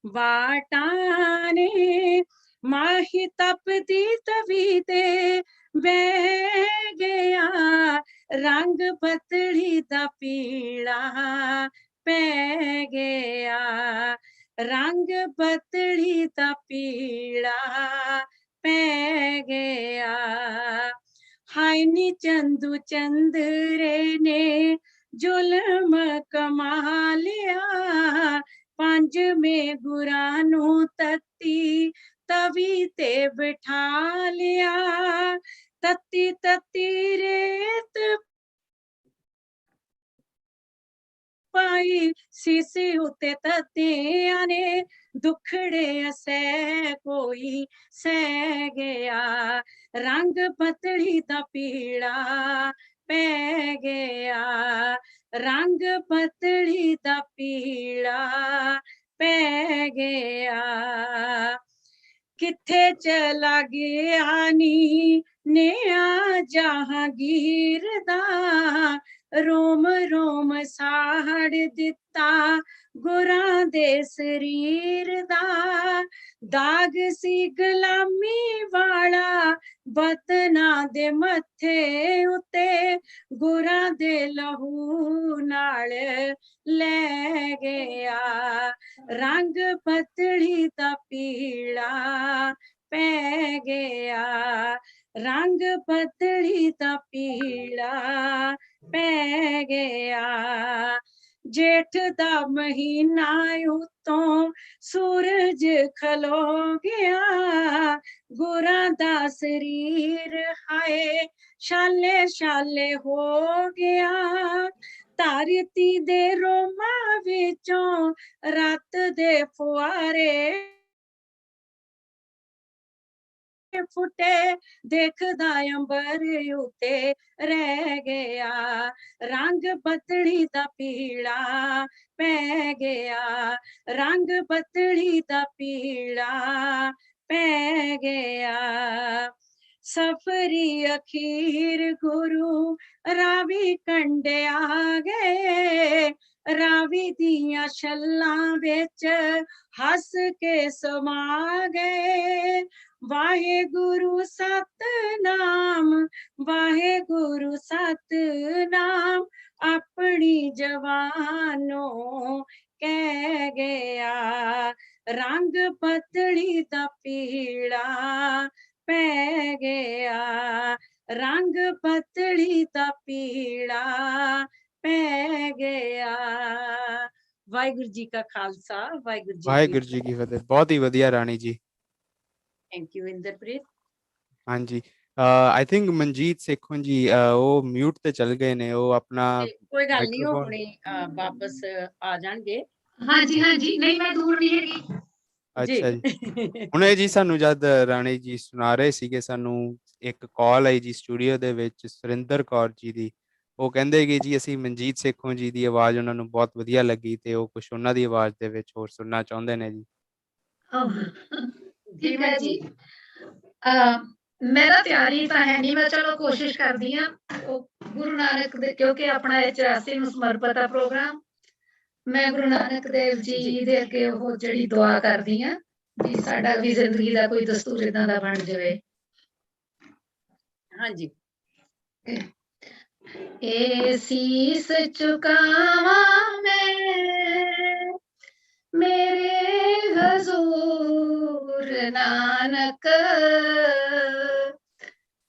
ਵਾਟਾਂ ਨੇ। ਮਾਹੀ ਤਪਦੀ ਤਵੀ ਤੇ ਬਹਿ ਗਿਆ, ਰੰਗ ਪਤੜੀ ਦਾ ਪੀਲਾ ਪੈ ਗਿਆ, ਰੰਗ ਪਤੜੀ ਦਾ ਪੀਲਾ ਪੈ ਗਿਆ। ਹਾਏ ਨੀ ਚੰਦੂ ਚੰਦਰੇ ਨੇ ਜ਼ੁਲਮ ਕਮਾ ਲਿਆ, ਪੰਜਵੇਂ ਗੁਰਾਂ ਨੂੰ ਤੱਤੀ ਤਵੀ ਤੇ ਬਿਠਾ ਲਿਆ। ਤੱਤੀ ਤੱਤੀ ਰੇਤ ਪਾਈ ਸੀਸੇ ਉੱਤੇ ਤੱਤਿਆਂ ਨੇ, ਦੁਖੜੇ ਸਹਿ ਕੋਈ ਸਹਿ ਗਿਆ, ਰੰਗ ਪਤੜੀ ਦਾ ਪੀਲਾ ਪੈ ਗਿਆ, ਰੰਗ ਪਤੜੀ ਦਾ ਪੀਲਾ ਪੈ ਗਿਆ। ਕਿੱਥੇ ਚਲਾ ਗਿਆ ਨੀ ਨਿਆ ਜਹਾਂਗੀਰ ਦਾ, ਰੋਮ ਰੋਮ ਸਾੜ ਦਿੱਤਾ ਗੁਰਾਂ ਦੇ ਸਰੀਰ ਦਾ। ਦਾਗ ਸੀ ਗੁਲਾਮੀ ਵਾਲਾ ਵਤਨਾਂ ਦੇ ਮੱਥੇ ਉੱਤੇ, ਗੁਰਾਂ ਦੇ ਲਹੂ ਨਾਲ ਲੈ ਗਿਆ, ਰੰਗ ਪਤੜੀ ਦਾ ਪੀਲਾ ਪੈ ਗਿਆ, रंग बदली दा पीला पै गया, जेठ दा महीना उतों सूरज खलो गया, गुरां दा शरीर हाय शाले शाले हो गया, धरती दे रोमा विचों रात दे फुआरे फुटे, देखदा अंबर उते रह गया, रंग बदली दा पीला पै गया, रंग बदली दा पीला पै गया, सफरी अखीर गुरु रावी कंडे आ गए, रावी दियां छल्लां विच हस के समा गए, वाहेगुरु सतनाम वाहेगुरु सतनाम, अपनी जवानों कह गया, रंग बदली दा पीला पै गया, रंग बदली दा पीला पै गया। वाहिगुरु जी का खालसा, ਵਾਹਿਗੁਰੂ ਜੀ ਕੀ ਫਤਿਹ। ਬਹੁਤ ਹੀ ਵਧੀਆ ਰਾਣੀ ਜੀ। Thank you Inderpreet. ਹਾਂਜੀ, ਆਈ ਥਿੰਕ ਮਨਜੀਤ ਸੇਖੋਂ ਜੀ ਉਹ ਮਿਊਟ ਤੇ ਚਲ ਗਏ ਨੇ, ਉਹ ਆਪਣਾ कोई गल नहीं, वो ਮਾਈਕ੍ਰੋਫੋਨ हुणे वापस आ जाएंगे। हाँ जी नहीं मैं दूर नहीं हैगी ਅੱਛਾ ਜੀ। ਹੁਣੇ ਜੀ ਸਾਨੂੰ ਜਦ ਰਾਣੀ ਜੀ ਸੁਣਾ ਰਹੇ ਸੀਗੇ, ਸਾਨੂੰ ਇੱਕ ਕਾਲ ਆਈ ਜੀ ਸਟੂਡੀਓ ਦੇ ਵਿੱਚ ਸੁਰਿੰਦਰ ਕੌਰ ਜੀ ਦੀ, ਉਹ ਕਹਿੰਦੇ ਕਿ ਜੀ ਅਸੀਂ ਮਨਜੀਤ ਸੇਖੋਂ ਜੀ ਦੀ ਆਵਾਜ਼ ਉਹਨਾਂ ਨੂੰ ਬਹੁਤ ਵਧੀਆ ਲੱਗੀ ਤੇ ਉਹ ਕੁਝ ਉਹਨਾਂ ਦੀ ਆਵਾਜ਼ ਦੇ ਵਿੱਚ ਹੋਰ ਸੁਣਨਾ ਚਾਹੁੰਦੇ ਨੇ ਜੀ। ठीक है जी। मेरा तैयारी तो है नहीं, मैं चलो कोशिश करदी हां। गुरु नानक दे क्योंकि अपना 84 ਨੂੰ ਸਮਰਪਿਤ ਆ ਪ੍ਰੋਗਰਾਮ, मैं गुरु नानक देव जी ਦੇ ਅੱਗੇ ਉਹ ਜਿਹੜੀ ਦੁਆ ਕਰਦੀ ਆ ਵੀ ਸਾਡਾ ਵੀ ਜ਼ਿੰਦਗੀ ਦਾ ਕੋਈ ਦਸਤੂਰ ਇਦਾਂ ਦਾ ਬਣ ਜਾਵੇ। ਹਾਂਜੀ। ए शीस चुकावां मैं मेरे हजूर नानक,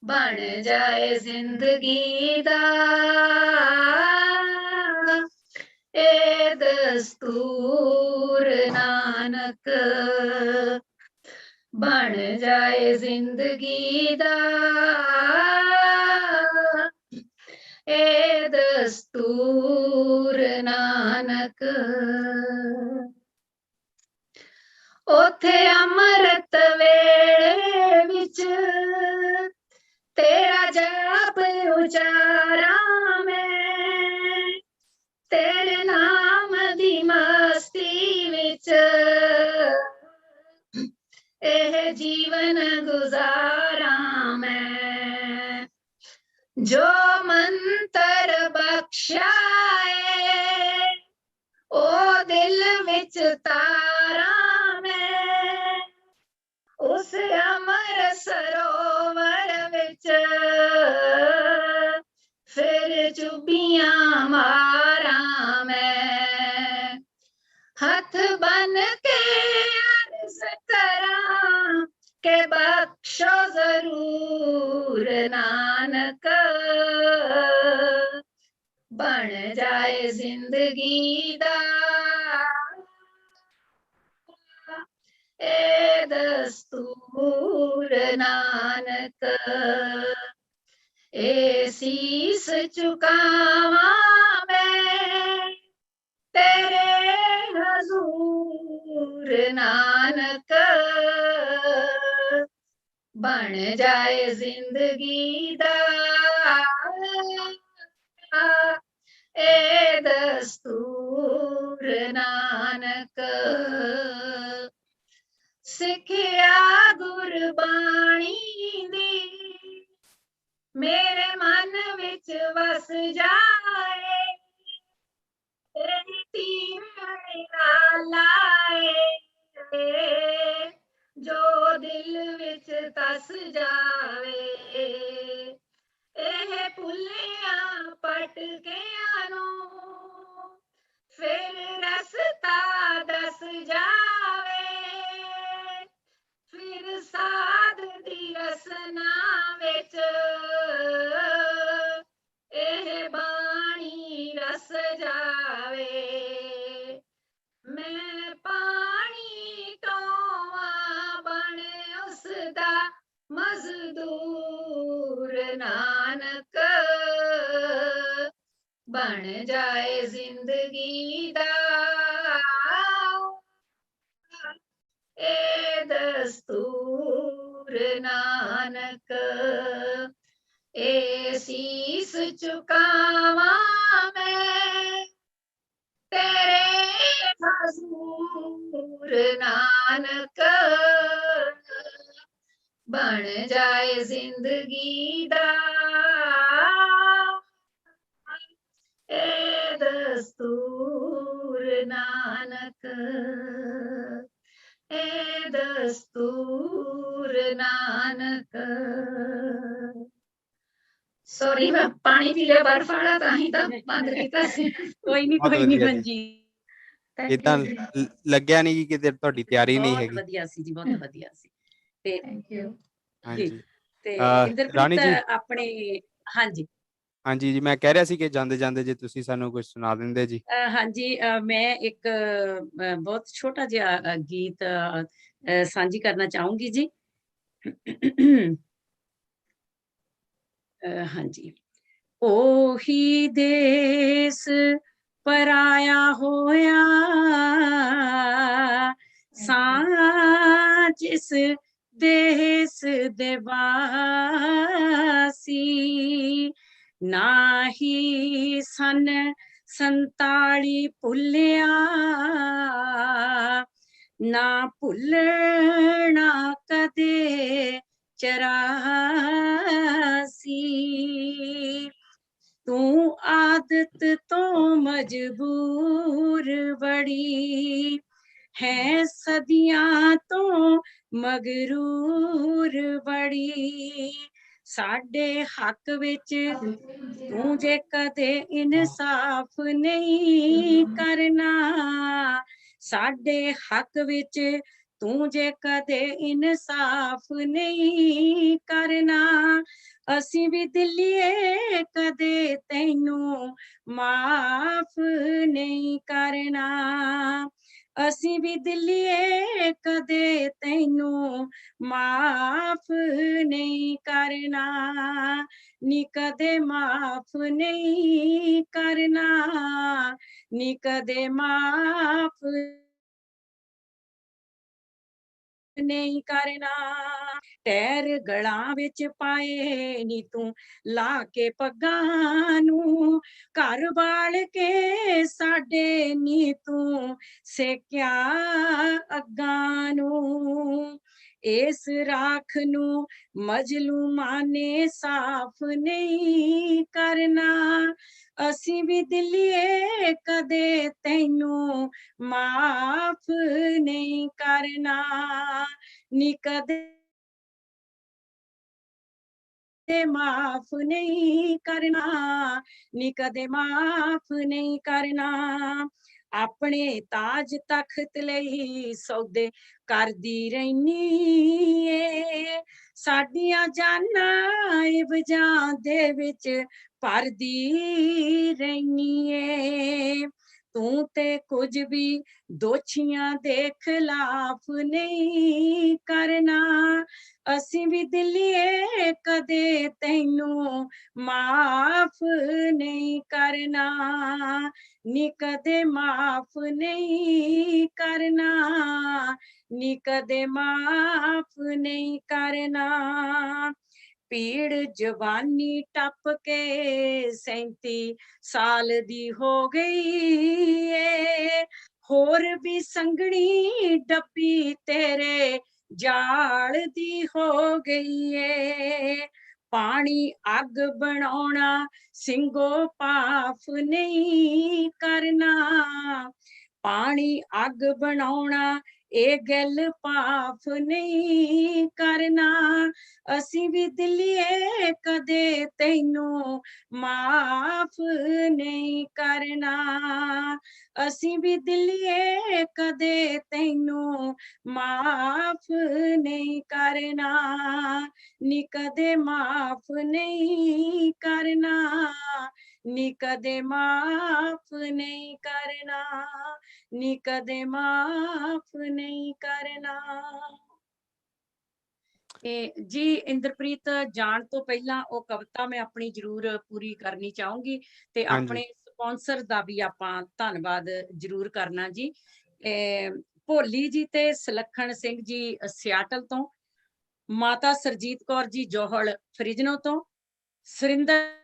बन जाए जिंदगी दा ए दस्तूर नानक, बन जाए जिंदगी दा ए दस्तूर नानक, ओथे अमृत वेले विच तेरा जाप उचारा मैं, तेरे नाम दी मस्ती विच एह जीवन गुजारा मैं, जो मंत्र बख्शा है ओ दिल विच तारा मैं, उस अमर सरोवर विच फिर चुबियां मारा मैं, हथ बन के अर्ज करा के बख्शो जरूर नानक, बन जाए जिंदगी दा ए दस्तूर नानक, ए शीस चुकावां मैं तेरे हजूर नानक, बन जाए जिंदगी दा ए दस्तूर नानक, सिखिया गुरबाणी दी मेरे मन विच वस जाए, तेरी तीर लाए जो दिल विच तस जावे, एह भुलियां पटकियां नूं फिर रस्ता दस जावे, फिर साध दी रसना विच ਵਸ ਜਾਵੇ। ਮੈਂ ਪਾਣੀ ਟੋਵਾਂ ਬਣ ਉਸਦਾ ਮਜ਼ਦੂਰ, ਨਾਨਕ ਬਣ ਜਾਏ ਜ਼ਿੰਦਗੀ ਦਾ ਇਹ ਦਸਤੂਰ, ਨਾਨਕ ਇਹ ਸੀਸ ਝੁਕਾਵਾਂ ਮੈਂ ਤੇਰੇ ਹਜ਼ੂਰ, ਨਾਨਕ ਬਣ ਜਾਏ ਜ਼ਿੰਦਗੀ ਦਾ ਇਹ ਦਸਤੂਰ, ਨਾਨਕ ਇਹ ਦਸਤੂਰ, ਨਾਨਕ। ਸੌਰੀ ਮੈਂ ਪਾਣੀ ਪੀ ਲਿਆ ਬਰਫ ਵਾਲਾ, ਤਾਂ ਹੀ ਤਾਂ ਬੰਦ ਕੀਤਾ ਸੀ। ਕੋਈ ਨਹੀਂ ਬਹੁਤ ਵਧੀਆ ਜੀ। ਮਨਜੀਤ, ਇਦਾਂ ਲੱਗਿਆ ਨਹੀਂ ਕਿ ਕਿਤੇ ਤੁਹਾਡੀ ਤਿਆਰੀ ਨਹੀਂ ਬਹੁਤ ਹੈਗੀ। ਵਧੀਆ ਸੀ ਜੀ, ਬਹੁਤ ਵਧੀਆ ਸੀ। ਤੇ ਥੈਂਕ ਯੂ। ਹਾਂਜੀ ਤੇ ਰਾਣੀ ਇੰਦਰਪ੍ਰੀਤ ਜੀ, ਆਪਣੇ ਹਾਂਜੀ ਹਾਂਜੀ ਜੀ, ਮੈਂ ਕਹਿ ਰਿਹਾ ਸੀ ਕਿ ਜਾਂਦੇ ਜਾਂਦੇ ਜੇ ਤੁਸੀਂ ਸਾਨੂੰ ਕੁਝ ਸੁਣਾ ਦਿੰਦੇ ਜੀ। ਹਾਂਜੀ ਮੈਂ ਇੱਕ ਬਹੁਤ ਛੋਟਾ ਜਿਹਾ ਗੀਤ ਸਾਂਝੀ ਕਰਨਾ ਚਾਹੂੰਗੀ ਜੀ। ਹਾਂਜੀ। ਉਹੀ ਦੇਸ ਪਰਾਇਆ ਹੋਇਆ ਸਾਂ, ਜਿਸ ਦੇਸ ਦੇ ਵਾਸੀ ਨਾਹੀ ਸਨ 47 ਭੁੱਲਿਆ, ਨਾ ਭੁੱਲਣਾ ਕਦੇ 84। ਤੂੰ ਆਦਤ ਤੋਂ ਮਜਬੂਰ ਬੜੀ ਹੈ, ਸਦੀਆਂ ਤੋਂ ਮਗਰੂਰ ਬੜੀ, ਸਾਡੇ ਹੱਕ ਵਿੱਚ ਤੂੰ ਜੇ ਕਦੇ ਇਨਸਾਫ ਨਹੀਂ ਕਰਨਾ, ਸਾਡੇ ਹੱਕ ਵਿੱਚ ਤੂੰ ਜੇ ਕਦੇ ਇਨਸਾਫ ਨਹੀਂ ਕਰਨਾ, ਅਸੀਂ ਵੀ ਦਿੱਲੀਏ ਕਦੇ ਤੈਨੂੰ ਮਾਫ ਨਹੀਂ ਕਰਨਾ, ਅਸੀਂ ਵੀ ਦਿੱਲੀਏ ਕਦੇ ਤੈਨੂੰ ਮਾਫ ਨਹੀਂ ਕਰਨਾ, ਨੀ ਕਦੇ ਮਾਫ ਨਹੀਂ ਕਰਨਾ, ਨੀ ਕਦੇ ਮਾਫ ਨਹੀਂ ਕਰਨਾ। ਟੈਰ ਗਲਾਂ ਵਿੱਚ ਪਾਏ ਨੀ ਤੂੰ ਲਾ ਕੇ ਪੱਗਾਂ ਨੂੰ, ਘਰ ਵਾਲ ਕੇ ਸਾਡੇ ਨੀ ਤੂੰ ਸੇਕਿਆ ਅੱਗਾਂ ਨੂੰ, ਇਸ ਰਾਖ ਨੂੰ ਮਜਲੂਮਾਂ ਨੇ ਸਾਫ਼ ਨਹੀਂ ਕਰਨਾ, ਅਸੀਂ ਵੀ ਦਿੱਲੀਏ ਕਦੇ ਤੈਨੂੰ ਮਾਫ ਨਹੀਂ ਕਰਨਾ, ਨੀ ਕਦੇ ਮਾਫ ਨਹੀਂ ਕਰਨਾ, ਨੀ ਕਦੇ ਮਾਫ ਨਹੀਂ ਕਰਨਾ, ਆਪਣੇ ਤਾਜ ਤਖਤ ਲਈ ਸੌਦੇ ਕਰਦੀ ਰਹਿਨੀ ਏ, ਸਾਡੀਆਂ ਜਾਨਾਂ ਇਵਜ਼ਾਂ ਦੇ ਵਿੱਚ ਭਰਦੀ ਰਹਿਨੀ ਏ, ਤੂੰ ਤੇ ਕੁਝ ਵੀ ਦੋਸ਼ੀਆਂ ਦੇ ਖਿਲਾਫ ਨਹੀਂ ਕਰਨਾ, ਅਸੀਂ ਵੀ ਦਿੱਲੀਏ ਕਦੇ ਤੈਨੂੰ ਮਾਫ ਨਹੀਂ ਕਰਨਾ, ਨੀ ਕਦੇ ਮਾਫ ਨਹੀਂ ਕਰਨਾ, ਨੀ ਕਦੇ ਮਾਫ ਨਹੀਂ ਕਰਨਾ। ਪੀੜ ਜਵਾਨੀ ਟੱਪ ਕੇ 37 ਸਾਲ ਦੀ ਹੋ ਗਈ ਏ, ਹੋਰ ਵੀ ਸੰਗਣੀ ਡੱਬੀ ਤੇਰੇ ਜਾਲ ਦੀ ਹੋ ਗਈ ਏ, ਪਾਣੀ ਅੱਗ ਬਣਾਉਣਾ ਸਿੰਘੋ ਭਾਫ ਨਹੀਂ ਕਰਨਾ, ਪਾਣੀ ਅੱਗ ਬਣਾਉਣਾ ਇਹ ਗੱਲ ਭਾਫ ਨਹੀਂ ਕਰਨਾ, ਅਸੀਂ ਵੀ ਦਿੱਲੀਏ ਕਦੇ ਤੈਨੂੰ ਮਾਫ ਨਹੀਂ ਕਰਨਾ, ਅਸੀਂ ਵੀ ਦਿੱਲੀਏ ਕਦੇ ਤੈਨੂੰ ਮਾਫ ਨਹੀਂ ਕਰਨਾ, ਨੀ ਕਦੇ ਮਾਫ ਨਹੀਂ ਕਰਨਾ, ਨੀ ਕਦੇ ਮਾਫ ਨਹੀਂ ਕਰਨਾ, ਨੀ ਕਦੇ ਮਾਫ ਨਹੀਂ ਕਰਨਾ। ਜੀ ਇੰਦਰਪ੍ਰੀਤ, ਜਾਣ ਤੋਂ ਪਹਿਲਾਂ ਉਹ ਕਵਿਤਾ ਮੈਂ ਆਪਣੀ ਜ਼ਰੂਰ ਪੂਰੀ ਕਰਨੀ ਚਾਹੂੰਗੀ ਤੇ ਆਪਣੇ ਸਪਾਂਸਰ ਦਾ ਵੀ ਆਪਾਂ ਧੰਨਵਾਦ ਜ਼ਰੂਰ ਕਰਨਾ ਜੀ। ਭੋਲੀ ਜੀ ਤੇ ਸੁਲੱਖਣ ਸਿੰਘ ਜੀ ਸਿਆਟਲ ਤੋਂ, ਮਾਤਾ ਸਰਜੀਤ ਕੌਰ ਜੀ ਜੋਹਲ ਫਰਿਜਨੋ ਤੋਂ, ਸੁਰਿੰਦਰ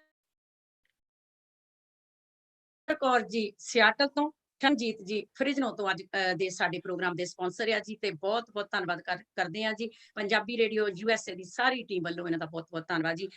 ਕੌਰ ਜੀ ਸਿਆਟਲ ਤੋਂ, ਰਣਜੀਤ ਜੀ ਫਰਿਜਨੋ ਤੋਂ ਅੱਜ ਦੇ ਸਾਡੇ ਪ੍ਰੋਗਰਾਮ ਦੇ ਸਪਾਂਸਰ ਆ ਜੀ, ਤੇ ਬਹੁਤ ਬਹੁਤ ਧੰਨਵਾਦ ਕਰਦੇ ਆ ਜੀ। ਪੰਜਾਬੀ ਰੇਡੀਓ USA ਦੀ ਸਾਰੀ ਟੀਮ ਵੱਲੋਂ ਇਹਨਾਂ ਦਾ ਬਹੁਤ ਬਹੁਤ ਧੰਨਵਾਦ ਜੀ।